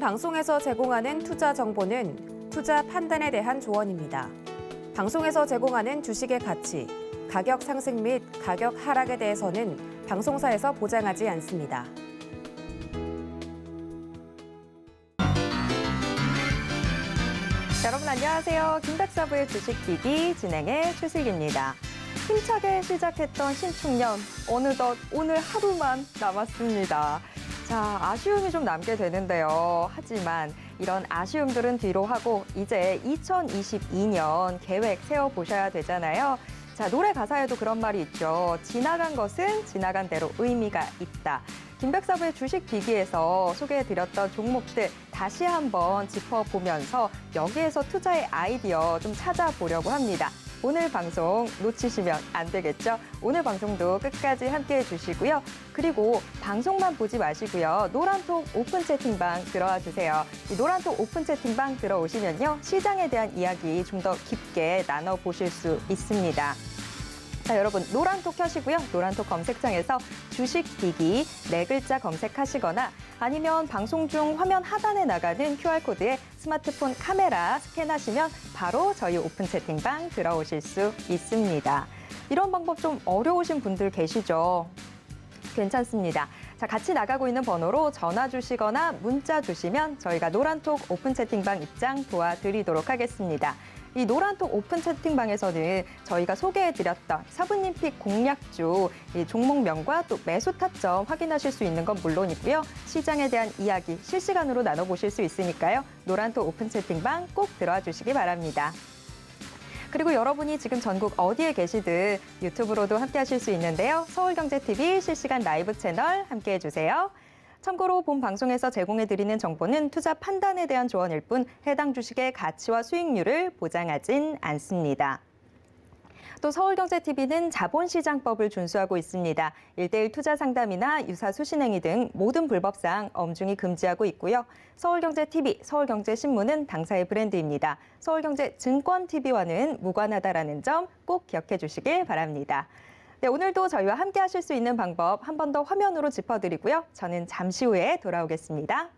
방송에서 제공하는 투자 정보는 투자 판단에 대한 조언입니다. 방송에서 제공하는 주식의 가치, 가격 상승 및 가격 하락에 대해서는 방송사에서 보장하지 않습니다. 여러분 안녕하세요. 김백사부의 주식기기 진행의 최슬기입니다. 힘차게 시작했던 신축년, 어느덧 오늘 하루만 남았습니다. 자, 아쉬움이 좀 남게 되는데요. 하지만 이런 아쉬움들은 뒤로 하고 이제 2022년 계획 세워보셔야 되잖아요. 자, 노래 가사에도 그런 말이 있죠. 지나간 것은 지나간 대로 의미가 있다. 김백사부의 주식기기에서 소개해드렸던 종목들 다시 한번 짚어보면서 여기에서 투자의 아이디어 좀 찾아보려고 합니다. 오늘 방송 놓치시면 안 되겠죠? 오늘 방송도 끝까지 함께해 주시고요. 그리고 방송만 보지 마시고요. 노란톡 오픈 채팅방 들어와 주세요. 이 노란톡 오픈 채팅방 들어오시면요. 시장에 대한 이야기 좀 더 깊게 나눠보실 수 있습니다. 자, 여러분 노란톡 켜시고요. 노란톡 검색창에서 주식기기 4글자 검색하시거나 아니면 방송 중 화면 하단에 나가는 QR코드에 스마트폰 카메라 스캔하시면 바로 저희 오픈 채팅방 들어오실 수 있습니다. 이런 방법 좀 어려우신 분들 계시죠? 괜찮습니다. 자, 같이 나가고 있는 번호로 전화 주시거나 문자 주시면 저희가 노란톡 오픈 채팅방 입장 도와드리도록 하겠습니다. 이 노란톡 오픈 채팅방에서는 저희가 소개해드렸던 사부님픽 공략주, 이 종목명과 또 매수 타점 확인하실 수 있는 건 물론이고요. 시장에 대한 이야기 실시간으로 나눠보실 수 있으니까요. 노란톡 오픈 채팅방 꼭 들어와 주시기 바랍니다. 그리고 여러분이 지금 전국 어디에 계시든 유튜브로도 함께 하실 수 있는데요. 서울경제TV 실시간 라이브 채널 함께해 주세요. 참고로 본 방송에서 제공해드리는 정보는 투자 판단에 대한 조언일 뿐 해당 주식의 가치와 수익률을 보장하진 않습니다. 또 서울경제TV는 자본시장법을 준수하고 있습니다. 1:1 투자 상담이나 유사 수신행위 등 모든 불법상 엄중히 금지하고 있고요. 서울경제TV, 서울경제신문은 당사의 브랜드입니다. 서울경제증권TV와는 무관하다라는 점 꼭 기억해 주시길 바랍니다. 네, 오늘도 저희와 함께 하실 수 있는 방법 한 번 더 화면으로 짚어드리고요. 저는 잠시 후에 돌아오겠습니다.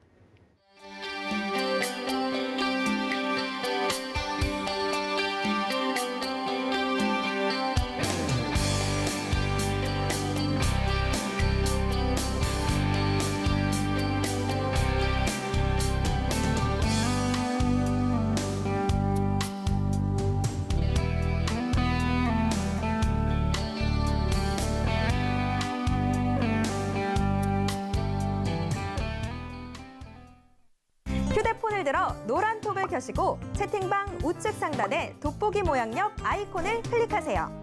휴대폰을 들어 노란톡을 켜시고 채팅방 우측 상단에 돋보기 모양역 아이콘을 클릭하세요.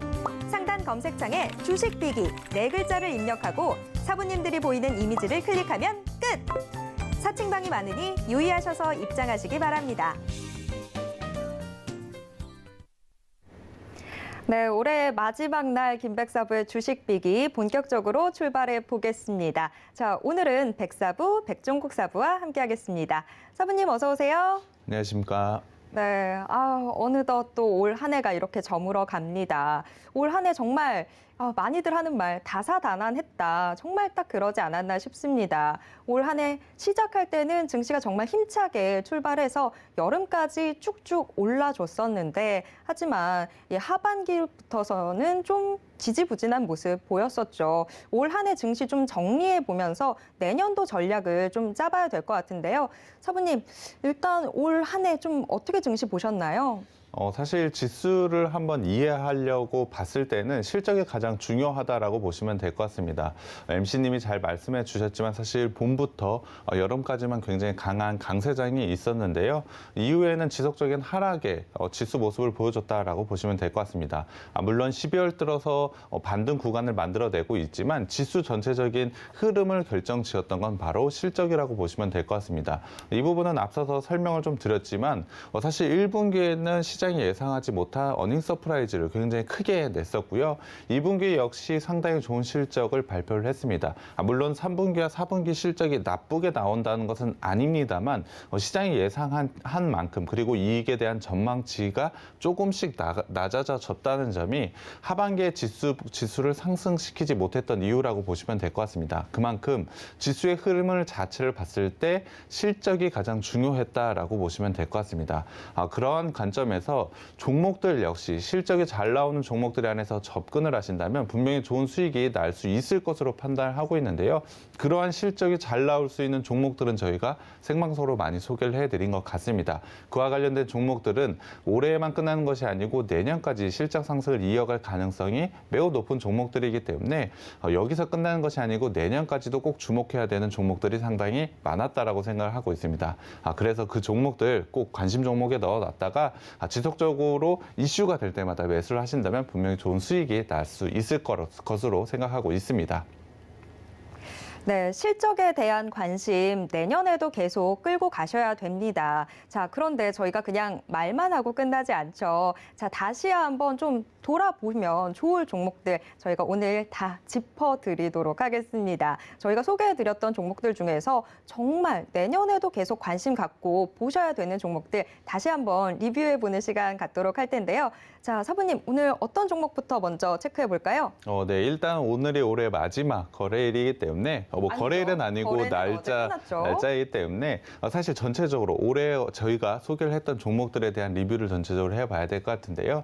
상단 검색창에 주식비기 4글자를 입력하고 사부님들이 보이는 이미지를 클릭하면 끝! 사칭방이 많으니 유의하셔서 입장하시기 바랍니다. 네, 올해 마지막 날 김백사부의 주식비기 본격적으로 출발해 보겠습니다. 자, 오늘은 백사부, 백종국 사부와 함께하겠습니다. 사부님 어서 오세요. 안녕하십니까. 네, 어느덧 또 올 한 해가 이렇게 저물어 갑니다. 올 한 해 정말 많이들 하는 말 다사다난했다. 정말 딱 그러지 않았나 싶습니다. 올 한 해 시작할 때는 증시가 정말 힘차게 출발해서 여름까지 쭉쭉 올라줬었는데 하지만 이 하반기부터서는 좀 지지부진한 모습 보였었죠. 올 한 해 증시 좀 정리해 보면서 내년도 전략을 좀 짜봐야 될 것 같은데요. 사부님, 일단 올 한 해 좀 어떻게 증시 보셨나요? 사실 지수를 한번 이해하려고 봤을 때는 실적이 가장 중요하다라고 보시면 될 것 같습니다. MC님이 잘 말씀해 주셨지만 사실 봄부터 여름까지만 굉장히 강한 강세장이 있었는데요. 이후에는 지속적인 하락의 지수 모습을 보여줬다라고 보시면 될 것 같습니다. 물론 12월 들어서 반등 구간을 만들어내고 있지만 지수 전체적인 흐름을 결정지었던 건 바로 실적이라고 보시면 될 것 같습니다. 이 부분은 앞서서 설명을 좀 드렸지만 사실 1분기에는 시장 시장이 예상하지 못한 어닝 서프라이즈를 굉장히 크게 냈었고요. 2분기 역시 상당히 좋은 실적을 발표를 했습니다. 물론 3분기와 4분기 실적이 나쁘게 나온다는 것은 아닙니다만 시장이 예상한 만큼 그리고 이익에 대한 전망치가 조금씩 낮아졌다는 점이 하반기에 지수를 상승시키지 못했던 이유라고 보시면 될 것 같습니다. 그만큼 지수의 흐름을 자체를 봤을 때 실적이 가장 중요했다라고 보시면 될 것 같습니다. 그러한 관점에서 종목들 역시 실적이 잘 나오는 종목들 안에서 접근을 하신다면 분명히 좋은 수익이 날 수 있을 것으로 판단하고 있는데요. 그러한 실적이 잘 나올 수 있는 종목들은 저희가 생방송으로 많이 소개를 해드린 것 같습니다. 그와 관련된 종목들은 올해에만 끝나는 것이 아니고 내년까지 실적 상승을 이어갈 가능성이 매우 높은 종목들이기 때문에 여기서 끝나는 것이 아니고 내년까지도 꼭 주목해야 되는 종목들이 상당히 많았다라고 생각을 하고 있습니다. 그래서 그 종목들 꼭 관심 종목에 넣어놨다가 지속적으로 이슈가 될 때마다 매수를 하신다면 분명히 좋은 수익이 날 수 있을 것으로 생각하고 있습니다. 네, 실적에 대한 관심 내년에도 계속 끌고 가셔야 됩니다. 자, 그런데 저희가 그냥 말만 하고 끝나지 않죠. 자, 다시 한번 좀 돌아보면 좋을 종목들 저희가 오늘 다 짚어드리도록 하겠습니다. 저희가 소개해드렸던 종목들 중에서 정말 내년에도 계속 관심 갖고 보셔야 되는 종목들 다시 한번 리뷰해보는 시간 갖도록 할 텐데요. 자, 사부님 오늘 어떤 종목부터 먼저 체크해 볼까요? 네, 일단 오늘이 올해 마지막 거래일이기 때문에 거래일은 아니고 날짜이기 때문에 사실 전체적으로 올해 저희가 소개를 했던 종목들에 대한 리뷰를 전체적으로 해봐야 될 것 같은데요.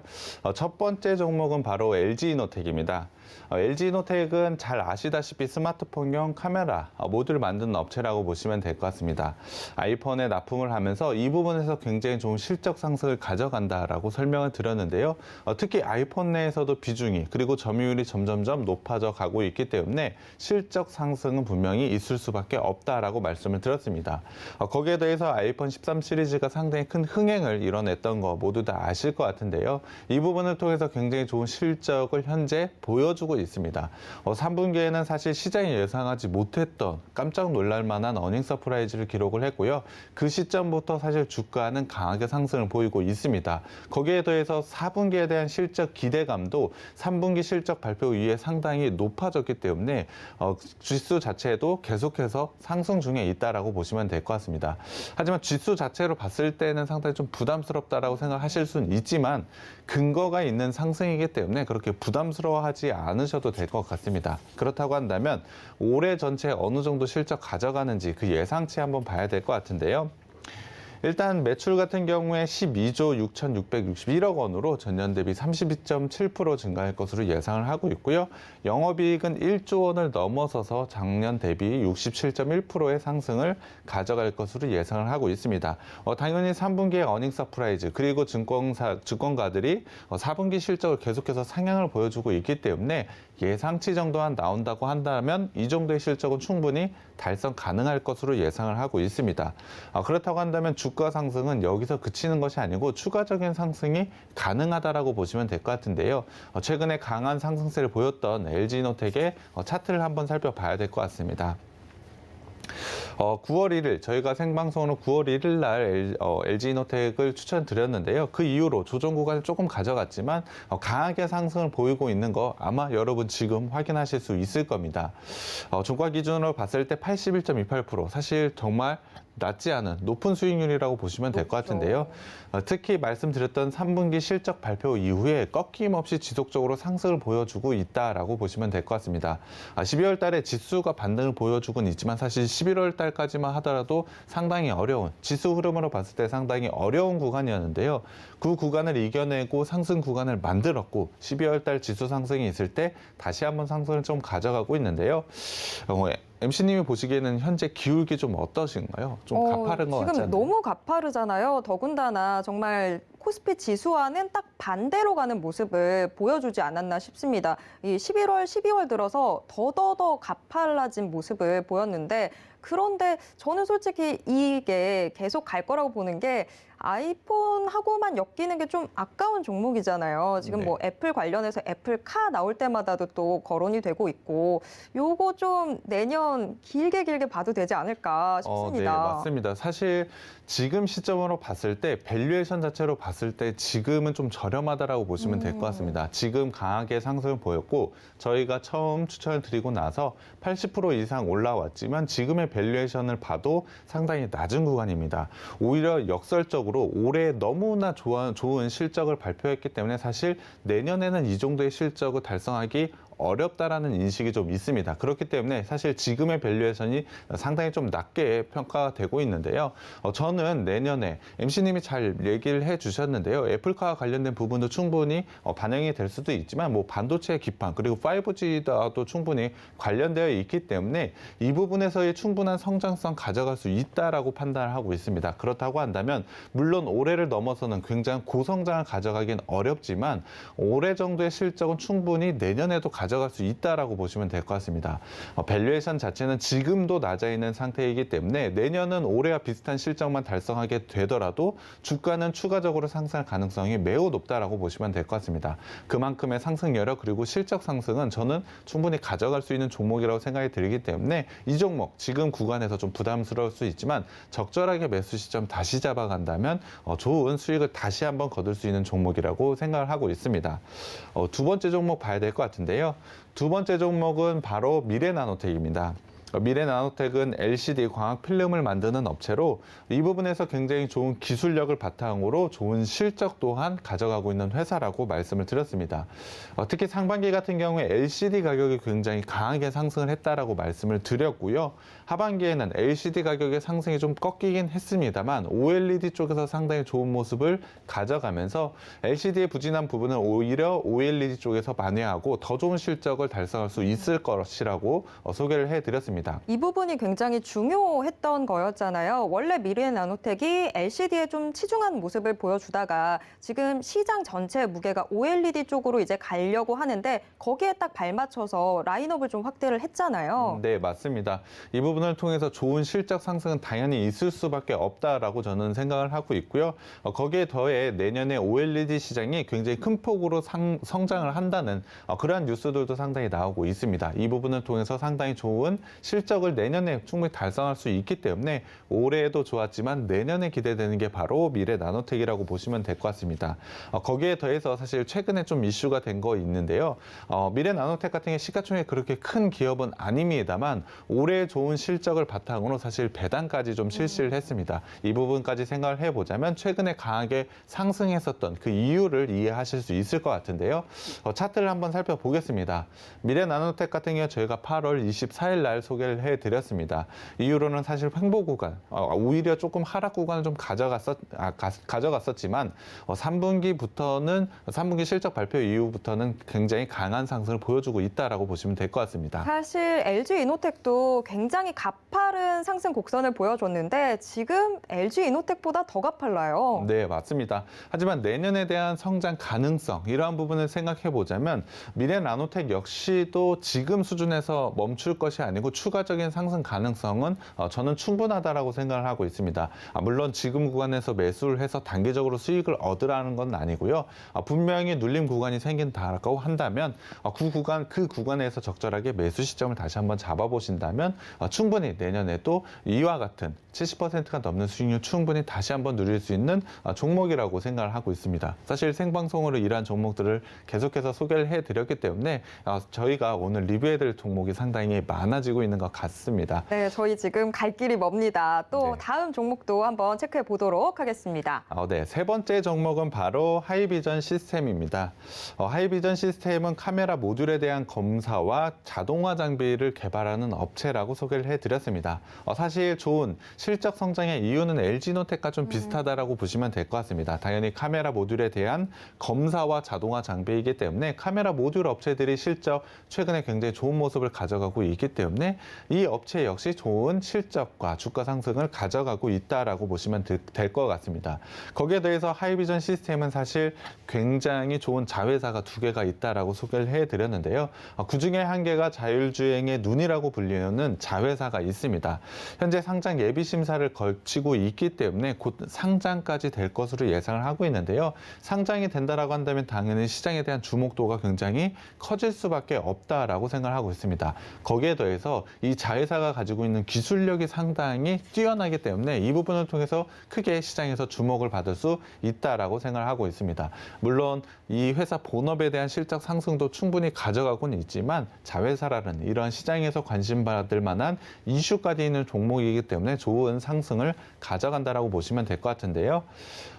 첫 번째 종목은 바로 LG이노텍입니다. LG이노텍은 잘 아시다시피 스마트폰용 카메라 모듈을 만드는 업체라고 보시면 될 것 같습니다. 아이폰에 납품을 하면서 이 부분에서 굉장히 좋은 실적 상승을 가져간다라고 설명을 드렸는데요. 특히 아이폰 내에서도 비중이 그리고 점유율이 점점점 높아져 가고 있기 때문에 실적 상승은 분명히 있을 수밖에 없다라고 말씀을 드렸습니다. 거기에 대해서 아이폰 13 시리즈가 상당히 큰 흥행을 이뤄냈던 거 모두 다 아실 것 같은데요. 이 부분을 통해서 굉장히 좋은 실적을 현재 보여주고 있습니다. 3분기에는 사실 시장이 예상하지 못했던 깜짝 놀랄 만한 어닝 서프라이즈를 기록을 했고요. 그 시점부터 사실 주가는 강하게 상승을 보이고 있습니다. 거기에 더해서 4분기에 대한 실적 기대감도 3분기 실적 발표 이후에 상당히 높아졌기 때문에 지수 자체도 계속해서 상승 중에 있다라고 보시면 될 것 같습니다. 하지만 지수 자체로 봤을 때는 상당히 좀 부담스럽다라고 생각하실 수는 있지만 근거가 있는 상승이기 때문에 그렇게 부담스러워하지 않으셔도 될 것 같습니다. 그렇다고 한다면 올해 전체 어느 정도 실적 가져가는지 그 예상치 한번 봐야 될 것 같은데요. 일단 매출 같은 경우에 12조 6,661억 원으로 전년 대비 32.7% 증가할 것으로 예상을 하고 있고요. 영업이익은 1조 원을 넘어서서 작년 대비 67.1%의 상승을 가져갈 것으로 예상을 하고 있습니다. 당연히 3분기에 어닝 서프라이즈 그리고 증권가들이 4분기 실적을 계속해서 상향을 보여주고 있기 때문에 예상치 정도만 나온다고 한다면 이 정도의 실적은 충분히 달성 가능할 것으로 예상을 하고 있습니다. 그렇다고 한다면 주가 상승은 여기서 그치는 것이 아니고 추가적인 상승이 가능하다라고 보시면 될 것 같은데요. 최근에 강한 상승세를 보였던 LG이노텍의 차트를 한번 살펴봐야 될 것 같습니다. 9월 1일 저희가 생방송으로 9월 1일 날 LG이노텍을 추천드렸는데요. 그 이후로 조정 구간을 조금 가져갔지만 강하게 상승을 보이고 있는 거 아마 여러분 지금 확인하실 수 있을 겁니다. 종가 기준으로 봤을 때 81.28% 사실 정말 낮지 않은 높은 수익률이라고 보시면 될 것 같은데요. 특히 말씀드렸던 3분기 실적 발표 이후에 꺾임없이 지속적으로 상승을 보여주고 있다라고 보시면 될 것 같습니다. 12월 달에 지수가 반등을 보여주곤 있지만 사실 11월 달까지만 하더라도 상당히 어려운 지수 흐름으로 봤을 때 상당히 어려운 구간이었는데요. 그 구간을 이겨내고 상승 구간을 만들었고 12월 달 지수 상승이 있을 때 다시 한번 상승을 좀 가져가고 있는데요. MC님이 보시기에는 현재 기울기 좀 어떠신가요? 좀 가파른 것 같지 지금 않나요? 너무 가파르잖아요. 더군다나 정말 코스피 지수와는 딱 반대로 가는 모습을 보여주지 않았나 싶습니다. 이 11월, 12월 들어서 더더더 가팔라진 모습을 보였는데 그런데 저는 솔직히 이게 계속 갈 거라고 보는 게 아이폰하고만 엮이는 게 좀 아까운 종목이잖아요. 지금 네. 뭐 애플 관련해서 애플카 나올 때마다도 또 거론이 되고 있고 요거 좀 내년 길게 봐도 되지 않을까 네, 싶습니다. 맞습니다. 사실 지금 시점으로 봤을 때 밸류에이션 자체로 봤을 때 지금은 좀 저렴하다라고 보시면 될 것 같습니다. 지금 강하게 상승을 보였고 저희가 처음 추천을 드리고 나서 80% 이상 올라왔지만 지금의 밸류에이션을 봐도 상당히 낮은 구간입니다. 오히려 역설적으로 올해 너무나 좋은 실적을 발표했기 때문에 사실 내년에는 이 정도의 실적을 달성하기 어렵다라는 인식이 좀 있습니다. 그렇기 때문에 사실 지금의 밸류에이션이 상당히 좀 낮게 평가가 되고 있는데요. 저는 내년에 MC님이 잘 얘기를 해주셨는데요. 애플카와 관련된 부분도 충분히 반영이 될 수도 있지만 뭐 반도체 기판 그리고 5G와도 충분히 관련되어 있기 때문에 이 부분에서의 충분한 성장성 가져갈 수 있다라고 판단을 하고 있습니다. 그렇다고 한다면 물론 올해를 넘어서는 굉장히 고성장을 가져가긴 어렵지만 올해 정도의 실적은 충분히 내년에도 가져갈 수 있다라고 보시면 될 것 같습니다. 밸류에이션 자체는 지금도 낮아 있는 상태이기 때문에 내년은 올해와 비슷한 실적만 달성하게 되더라도 주가는 추가적으로 상승할 가능성이 매우 높다라고 보시면 될 것 같습니다. 그만큼의 상승 여력 그리고 실적 상승은 저는 충분히 가져갈 수 있는 종목이라고 생각이 들기 때문에 이 종목 지금 구간에서 좀 부담스러울 수 있지만 적절하게 매수 시점 다시 잡아간다면 좋은 수익을 다시 한번 거둘 수 있는 종목이라고 생각을 하고 있습니다. 두 번째 종목 봐야 될 것 같은데요. 두 번째 종목은 바로 미래나노텍입니다. 미래나노텍은 LCD 광학 필름을 만드는 업체로 이 부분에서 굉장히 좋은 기술력을 바탕으로 좋은 실적 또한 가져가고 있는 회사라고 말씀을 드렸습니다. 특히 상반기 같은 경우에 LCD 가격이 굉장히 강하게 상승을 했다라고 말씀을 드렸고요. 하반기에는 LCD 가격의 상승이 좀 꺾이긴 했습니다만 OLED 쪽에서 상당히 좋은 모습을 가져가면서 LCD의 부진한 부분은 오히려 OLED 쪽에서 만회하고 더 좋은 실적을 달성할 수 있을 것이라고 소개를 해드렸습니다. 이 부분이 굉장히 중요했던 거였잖아요. 원래 미래나노텍이 LCD에 좀 치중한 모습을 보여주다가 지금 시장 전체 무게가 OLED 쪽으로 이제 가려고 하는데 거기에 딱 발맞춰서 라인업을 좀 확대를 했잖아요. 네, 맞습니다. 이 부분을 통해서 좋은 실적 상승은 당연히 있을 수밖에 없다라고 저는 생각을 하고 있고요. 거기에 더해 내년에 OLED 시장이 굉장히 큰 폭으로 성장을 한다는 그러한 뉴스들도 상당히 나오고 있습니다. 이 부분을 통해서 상당히 좋은 실적을 내년에 충분히 달성할 수 있기 때문에 올해에도 좋았지만 내년에 기대되는 게 바로 미래나노텍이라고 보시면 될 것 같습니다. 거기에 더해서 사실 최근에 좀 이슈가 된 거 있는데요. 미래나노텍 같은 게 시가총액 그렇게 큰 기업은 아닙니다만 올해 좋은 실적을 바탕으로 사실 배당까지 좀 실시를 했습니다. 이 부분까지 생각을 해보자면 최근에 강하게 상승했었던 그 이유를 이해하실 수 있을 것 같은데요. 차트를 한번 살펴보겠습니다. 미래나노텍 같은 경우 저희가 8월 24일 날 소개를 해드렸습니다. 이후로는 사실 횡보 구간, 오히려 조금 하락 구간을 좀 가져갔었지만 3분기 실적 발표 이후부터는 굉장히 강한 상승을 보여주고 있다라고 보시면 될 것 같습니다. 사실 LG이노텍도 굉장히 가파른 상승 곡선을 보여줬는데 지금 LG이노텍보다 더 가팔라요. 네, 맞습니다. 하지만 내년에 대한 성장 가능성, 이러한 부분을 생각해 보자면 미래나노텍 역시도 지금 수준에서 멈출 것이 아니고 추가적인 상승 가능성은 저는 충분하다라고 생각을 하고 있습니다. 물론 지금 구간에서 매수를 해서 단기적으로 수익을 얻으라는 건 아니고요. 분명히 눌림 구간이 생긴다고 한다면 그 구간에서 적절하게 매수 시점을 다시 한번 잡아보신다면 충분히 내년에도 이와 같은 70%가 넘는 수익률 충분히 다시 한번 누릴 수 있는 종목이라고 생각을 하고 있습니다. 사실 생방송으로 이러한 종목들을 계속해서 소개를 해드렸기 때문에 저희가 오늘 리뷰해드릴 종목이 상당히 많아지고 있는 것 같습니다. 네, 저희 지금 갈 길이 멉니다. 또 네. 다음 종목도 한번 체크해 보도록 하겠습니다. 네, 세 번째 종목은 바로 하이비전 시스템입니다. 하이비전 시스템은 카메라 모듈에 대한 검사와 자동화 장비를 개발하는 업체라고 소개를 해드렸습니다. 사실 좋은 실적 성장의 이유는 LG노텍과 좀 비슷하다라고 보시면 될 것 같습니다. 당연히 카메라 모듈에 대한 검사와 자동화 장비이기 때문에 카메라 모듈 업체들이 실적 최근에 굉장히 좋은 모습을 가져가고 있기 때문에 이 업체 역시 좋은 실적과 주가 상승을 가져가고 있다라고 보시면 될 것 같습니다. 거기에 대해서 하이비전 시스템은 사실 굉장히 좋은 자회사가 두 개가 있다라고 소개를 해드렸는데요. 그중에 한 개가 자율주행의 눈이라고 불리는 자회사가 있습니다. 현재 상장 예비 심사를 거치고 있기 때문에 곧 상장까지 될 것으로 예상을 하고 있는데요. 상장이 된다라고 한다면 당연히 시장에 대한 주목도가 굉장히 커질 수밖에 없다라고 생각을 하고 있습니다. 거기에 더해서 이 자회사가 가지고 있는 기술력이 상당히 뛰어나기 때문에 이 부분을 통해서 크게 시장에서 주목을 받을 수 있다라고 생각을 하고 있습니다. 물론 이 회사 본업에 대한 실적 상승도 충분히 가져가고는 있지만 자회사라는 이러한 시장에서 관심받을 만한 이슈까지 있는 종목이기 때문에 좋은 상승을 가져간다라고 보시면 될 것 같은데요.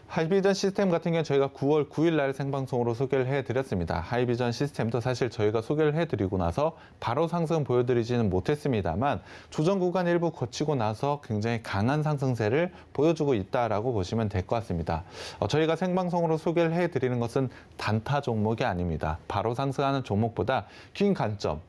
하이비전 시스템 같은 경우는 저희가 9월 9일 날 생방송으로 소개를 해드렸습니다. 하이비전 시스템도 사실 저희가 소개를 해드리고 나서 바로 상승 보여드리지는 못했습니다만 조정 구간 일부 거치고 나서 굉장히 강한 상승세를 보여주고 있다라고 보시면 될 것 같습니다. 저희가 생방송으로 소개를 해드리는 것은 단타 종목이 아닙니다. 바로 상승하는 종목보다 긴 관점,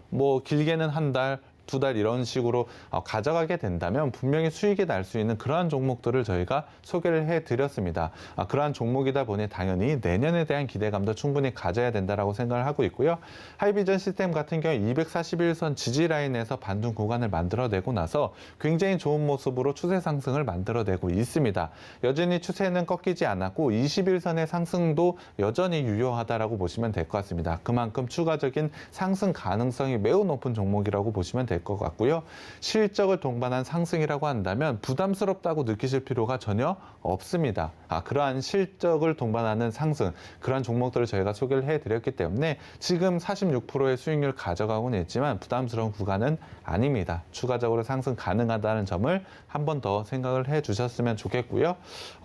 길게는 한 달, 두 달 이런 식으로 가져가게 된다면 분명히 수익이 날 수 있는 그러한 종목들을 저희가 소개를 해드렸습니다. 그러한 종목이다 보니 당연히 내년에 대한 기대감도 충분히 가져야 된다라고 생각을 하고 있고요. 하이비전 시스템 같은 경우 241선 지지 라인에서 반등 구간을 만들어내고 나서 굉장히 좋은 모습으로 추세 상승을 만들어내고 있습니다. 여전히 추세는 꺾이지 않았고 21선의 상승도 여전히 유효하다라고 보시면 될 것 같습니다. 그만큼 추가적인 상승 가능성이 매우 높은 종목이라고 보시면 될 것 같고요. 실적을 동반한 상승이라고 한다면 부담스럽다고 느끼실 필요가 전혀 없습니다. 그러한 실적을 동반하는 상승, 그러한 종목들을 저희가 소개를 해드렸기 때문에 지금 46%의 수익률 가져가고는 있지만 부담스러운 구간은 아닙니다. 추가적으로 상승 가능하다는 점을 한 번 더 생각을 해주셨으면 좋겠고요.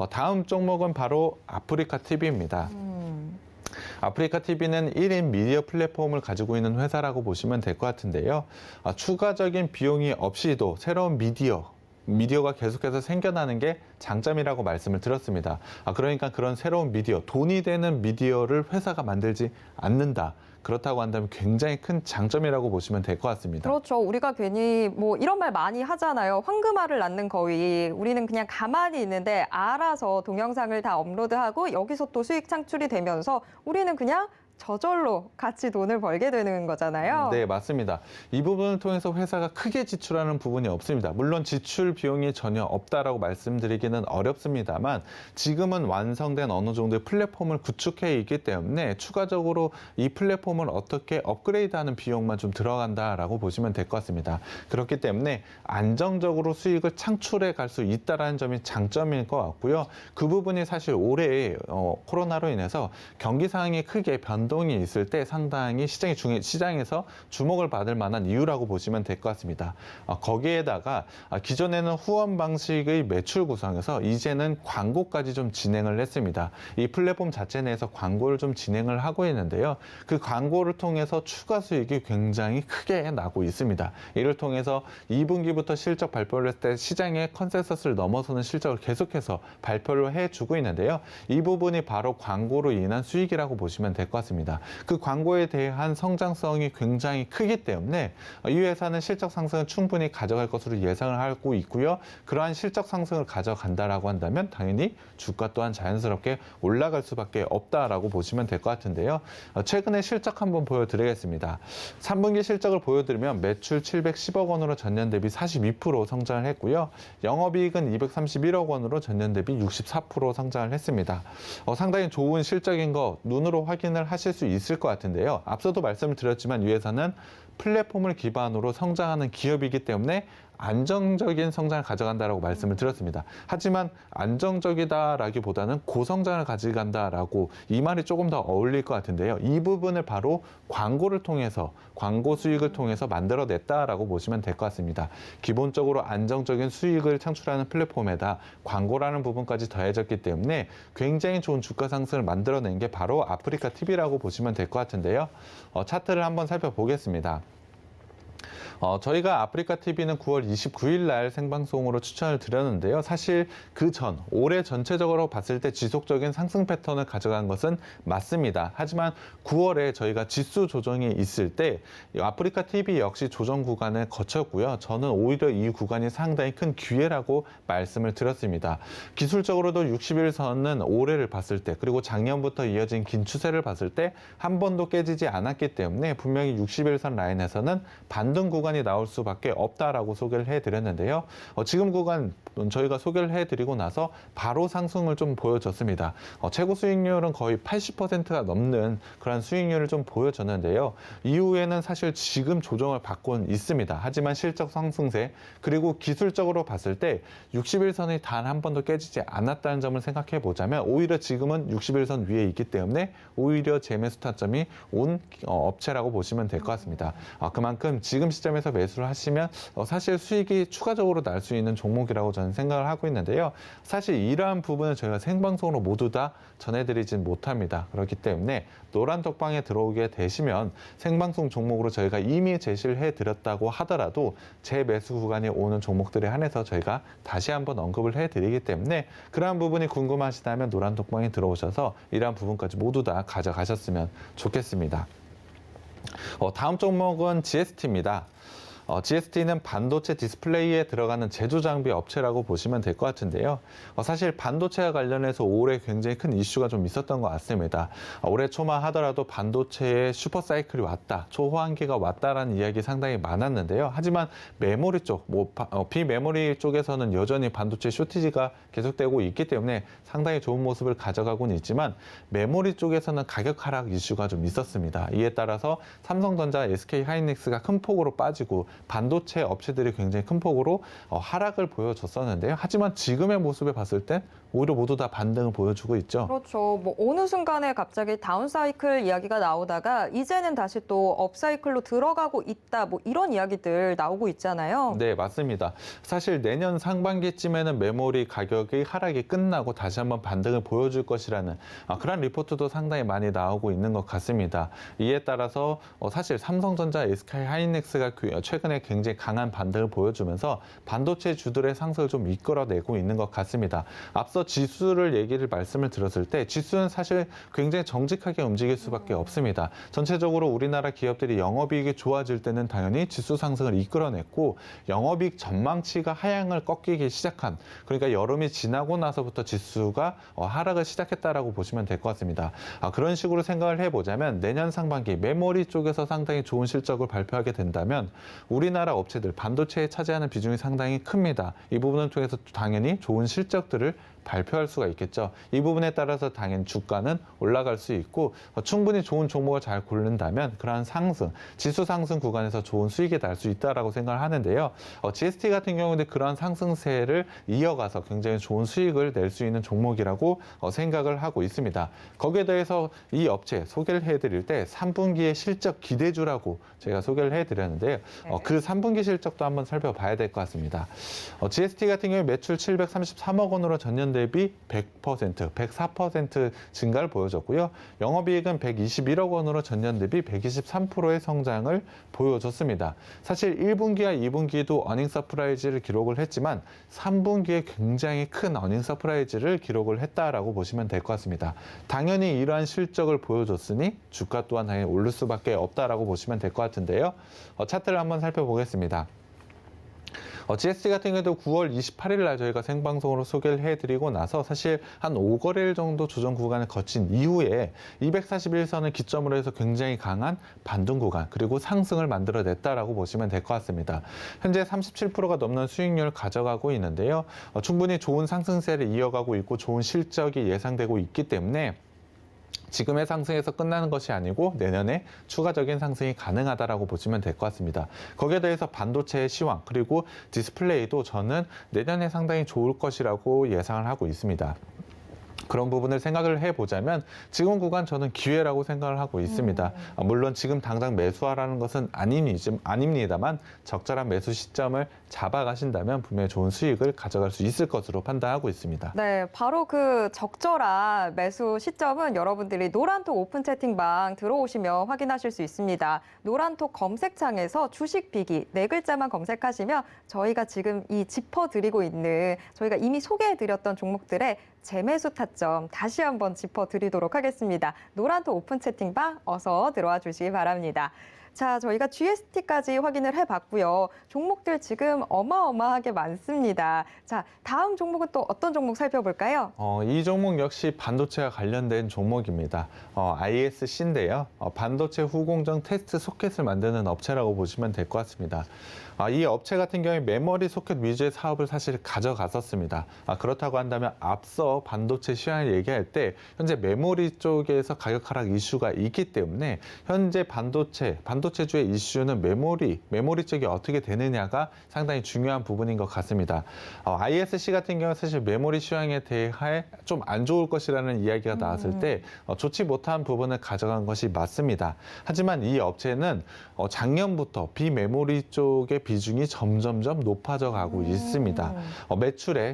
다음 종목은 바로 아프리카 TV입니다. 아프리카 TV는 1인 미디어 플랫폼을 가지고 있는 회사라고 보시면 될 것 같은데요. 추가적인 비용이 없이도 새로운 미디어가 계속해서 생겨나는 게 장점이라고 말씀을 드렸습니다. 그러니까 그런 새로운 미디어, 돈이 되는 미디어를 회사가 만들지 않는다. 그렇다고 한다면 굉장히 큰 장점이라고 보시면 될 것 같습니다. 그렇죠. 우리가 괜히 이런 말 많이 하잖아요. 황금알을 낳는 거위. 우리는 그냥 가만히 있는데 알아서 동영상을 다 업로드하고 여기서 또 수익 창출이 되면서 우리는 그냥 저절로 같이 돈을 벌게 되는 거잖아요. 네, 맞습니다. 이 부분을 통해서 회사가 크게 지출하는 부분이 없습니다. 물론 지출 비용이 전혀 없다라고 말씀드리기는 어렵습니다만 지금은 완성된 어느 정도의 플랫폼을 구축해 있기 때문에 추가적으로 이 플랫폼을 어떻게 업그레이드하는 비용만 좀 들어간다라고 보시면 될 것 같습니다. 그렇기 때문에 안정적으로 수익을 창출해 갈 수 있다는 점이 장점일 것 같고요. 그 부분이 사실 올해 코로나로 인해서 경기 상황이 크게 변동이 있을 때 상당히 시장에서 주목을 받을 만한 이유라고 보시면 될 것 같습니다. 거기에다가 기존에는 후원 방식의 매출 구성에서 이제는 광고까지 좀 진행을 했습니다. 이 플랫폼 자체 내에서 광고를 좀 진행을 하고 있는데요. 그 광고를 통해서 추가 수익이 굉장히 크게 나고 있습니다. 이를 통해서 2분기부터 실적 발표를 했을 때 시장의 컨센서스를 넘어서는 실적을 계속해서 발표를 해주고 있는데요. 이 부분이 바로 광고로 인한 수익이라고 보시면 될 것 같습니다. 그 광고에 대한 성장성이 굉장히 크기 때문에 이 회사는 실적 상승을 충분히 가져갈 것으로 예상을 하고 있고요. 그러한 실적 상승을 가져간다라고 한다면 당연히 주가 또한 자연스럽게 올라갈 수밖에 없다라고 보시면 될 것 같은데요. 최근에 실적 한번 보여드리겠습니다. 3분기 실적을 보여드리면 매출 710억 원으로 전년 대비 42% 성장을 했고요. 영업이익은 231억 원으로 전년 대비 64% 성장을 했습니다. 상당히 좋은 실적인 거 눈으로 확인을 하실 수 있을 것 같은데요. 앞서도 말씀을 드렸지만 이 회사는 플랫폼을 기반으로 성장하는 기업이기 때문에 안정적인 성장을 가져간다라고 말씀을 드렸습니다. 하지만 안정적이다라기보다는 고성장을 가져간다라고 이 말이 조금 더 어울릴 것 같은데요. 이 부분을 바로 광고를 통해서 광고 수익을 통해서 만들어냈다라고 보시면 될 것 같습니다. 기본적으로 안정적인 수익을 창출하는 플랫폼에다 광고라는 부분까지 더해졌기 때문에 굉장히 좋은 주가 상승을 만들어낸 게 바로 아프리카 TV라고 보시면 될 것 같은데요. 차트를 한번 살펴보겠습니다. 저희가 아프리카 TV는 9월 29일 날 생방송으로 추천을 드렸는데요. 사실 그 전, 올해 전체적으로 봤을 때 지속적인 상승 패턴을 가져간 것은 맞습니다. 하지만 9월에 저희가 지수 조정이 있을 때 아프리카 TV 역시 조정 구간을 거쳤고요. 저는 오히려 이 구간이 상당히 큰 기회라고 말씀을 드렸습니다. 기술적으로도 60일선은 올해를 봤을 때 그리고 작년부터 이어진 긴 추세를 봤을 때 한 번도 깨지지 않았기 때문에 분명히 60일선 라인에서는 반등 구간이 나올 수밖에 없다라고 소개를 해드렸는데요. 지금 구간 저희가 소개를 해드리고 나서 바로 상승을 좀 보여줬습니다. 최고 수익률은 거의 80%가 넘는 그런 수익률을 좀 보여줬는데요. 이후에는 사실 지금 조정을 받고 있습니다. 하지만 실적 상승세 그리고 기술적으로 봤을 때 60일선이 단 한 번도 깨지지 않았다는 점을 생각해 보자면 오히려 지금은 60일선 위에 있기 때문에 오히려 재매수 타점이 온 업체라고 보시면 될 것 같습니다. 그만큼 지금 시점에서 매수를 하시면 사실 수익이 추가적으로 날 수 있는 종목이라고 저는 생각을 하고 있는데요. 사실 이러한 부분을 저희가 생방송으로 모두 다 전해드리진 못합니다. 그렇기 때문에 노란 톡방에 들어오게 되시면 생방송 종목으로 저희가 이미 제시를 해드렸다고 하더라도 재매수 구간이 오는 종목들에 한해서 저희가 다시 한번 언급을 해드리기 때문에 그러한 부분이 궁금하시다면 노란 톡방에 들어오셔서 이러한 부분까지 모두 다 가져가셨으면 좋겠습니다. 다음 종목은 GST입니다. GST는 반도체 디스플레이에 들어가는 제조 장비 업체라고 보시면 될 것 같은데요. 사실 반도체와 관련해서 올해 굉장히 큰 이슈가 좀 있었던 것 같습니다. 올해 초만 하더라도 반도체의 슈퍼사이클이 왔다, 초호황기가 왔다라는 이야기 상당히 많았는데요. 하지만 메모리 쪽, 비메모리 쪽에서는 여전히 반도체 쇼티지가 계속되고 있기 때문에 상당히 좋은 모습을 가져가고는 있지만 메모리 쪽에서는 가격 하락 이슈가 좀 있었습니다. 이에 따라서 삼성전자, SK하이닉스가 큰 폭으로 빠지고 반도체 업체들이 굉장히 큰 폭으로 하락을 보여줬었는데요. 하지만 지금의 모습을 봤을 때 오히려 모두 다 반등을 보여주고 있죠. 그렇죠. 뭐 어느 순간에 갑자기 다운사이클 이야기가 나오다가 이제는 다시 또 업사이클로 들어가고 있다. 뭐 이런 이야기들 나오고 있잖아요. 네, 맞습니다. 사실 내년 상반기쯤에는 메모리 가격의 하락이 끝나고 다시 한번 반등을 보여줄 것이라는 그런 리포트도 상당히 많이 나오고 있는 것 같습니다. 이에 따라서 사실 삼성전자, SK하이닉스가 최근에 굉장히 강한 반등을 보여주면서 반도체 주들의 상승을 좀 이끌어내고 있는 것 같습니다. 앞서 지수를 말씀을 드렸을 때 지수는 사실 굉장히 정직하게 움직일 수밖에 없습니다. 전체적으로 우리나라 기업들이 영업이익이 좋아질 때는 당연히 지수 상승을 이끌어냈고 영업이익 전망치가 하향을 꺾이기 시작한, 그러니까 여름이 지나고 나서부터 지수가 하락을 시작했다라고 보시면 될 것 같습니다. 그런 식으로 생각을 해보자면 내년 상반기 메모리 쪽에서 상당히 좋은 실적을 발표하게 된다면 우리나라 업체들 반도체에 차지하는 비중이 상당히 큽니다. 이 부분을 통해서 당연히 좋은 실적들을 발표할 수가 있겠죠. 이 부분에 따라서 당연히 주가는 올라갈 수 있고 충분히 좋은 종목을 잘 고른다면 그러한 상승, 지수 상승 구간에서 좋은 수익이 날 수 있다라고 생각을 하는데요. GST 같은 경우는 그러한 상승세를 이어가서 굉장히 좋은 수익을 낼 수 있는 종목이라고 생각을 하고 있습니다. 거기에 대해서 이 업체 소개를 해드릴 때 3분기의 실적 기대주라고 제가 소개를 해드렸는데요. 그 3분기 실적도 한번 살펴봐야 될 것 같습니다. GST 같은 경우 매출 733억 원으로 전년 대비 100%, 104% 증가를 보여줬고요. 영업이익은 121억 원으로 전년 대비 123%의 성장을 보여줬습니다. 사실 1분기와 2분기도 어닝 서프라이즈를 기록을 했지만 3분기에 굉장히 큰 어닝 서프라이즈를 기록을 했다라고 보시면 될 것 같습니다. 당연히 이러한 실적을 보여줬으니 주가 또한 당연히 오를 수밖에 없다라고 보시면 될 것 같은데요. 차트를 한번 살펴보겠습니다. GST 같은 경우도 9월 28일 날 저희가 생방송으로 소개를 해드리고 나서 사실 한 5거래일 정도 조정 구간을 거친 이후에 241선을 기점으로 해서 굉장히 강한 반등 구간 그리고 상승을 만들어냈다라고 보시면 될 것 같습니다. 현재 37%가 넘는 수익률을 가져가고 있는데요. 충분히 좋은 상승세를 이어가고 있고 좋은 실적이 예상되고 있기 때문에 지금의 상승에서 끝나는 것이 아니고 내년에 추가적인 상승이 가능하다라고 보시면 될 것 같습니다. 거기에 대해서 반도체의 시황 그리고 디스플레이도 저는 내년에 상당히 좋을 것이라고 예상을 하고 있습니다. 그런 부분을 생각을 해보자면 지금 구간 저는 기회라고 생각을 하고 있습니다. 물론 지금 당장 매수하라는 것은 아닙니다만 적절한 매수 시점을 잡아가신다면 분명히 좋은 수익을 가져갈 수 있을 것으로 판단하고 있습니다. 네, 바로 그 적절한 매수 시점은 여러분들이 노란톡 오픈 채팅방 들어오시면 확인하실 수 있습니다. 노란톡 검색창에서 주식 비기 네 글자만 검색하시면 저희가 지금 이 짚어드리고 있는 저희가 이미 소개해드렸던 종목들의 재매수 타점 다시 한번 짚어드리도록 하겠습니다. 노란톡 오픈 채팅방 어서 들어와 주시기 바랍니다. 자, 저희가 GST까지 확인을 해봤고요. 종목들 지금 어마어마하게 많습니다. 자, 다음 종목은 또 어떤 종목 살펴볼까요? 이 종목 역시 반도체와 관련된 종목입니다. ISC인데요. 반도체 후공정 테스트 소켓을 만드는 업체라고 보시면 될 것 같습니다. 이 업체 같은 경우에 메모리 소켓 위주의 사업을 사실 가져갔었습니다. 그렇다고 한다면 앞서 반도체 시황을 얘기할 때 현재 메모리 쪽에서 가격 하락 이슈가 있기 때문에 현재 반도체주의 이슈는 메모리 쪽이 어떻게 되느냐가 상당히 중요한 부분인 것 같습니다. ISC 같은 경우는 사실 메모리 시황에 대해 좀 안 좋을 것이라는 이야기가 나왔을 때 좋지 못한 부분을 가져간 것이 맞습니다. 하지만 이 업체는 작년부터 비메모리 쪽의 비중이 점점점 높아져 가고 있습니다.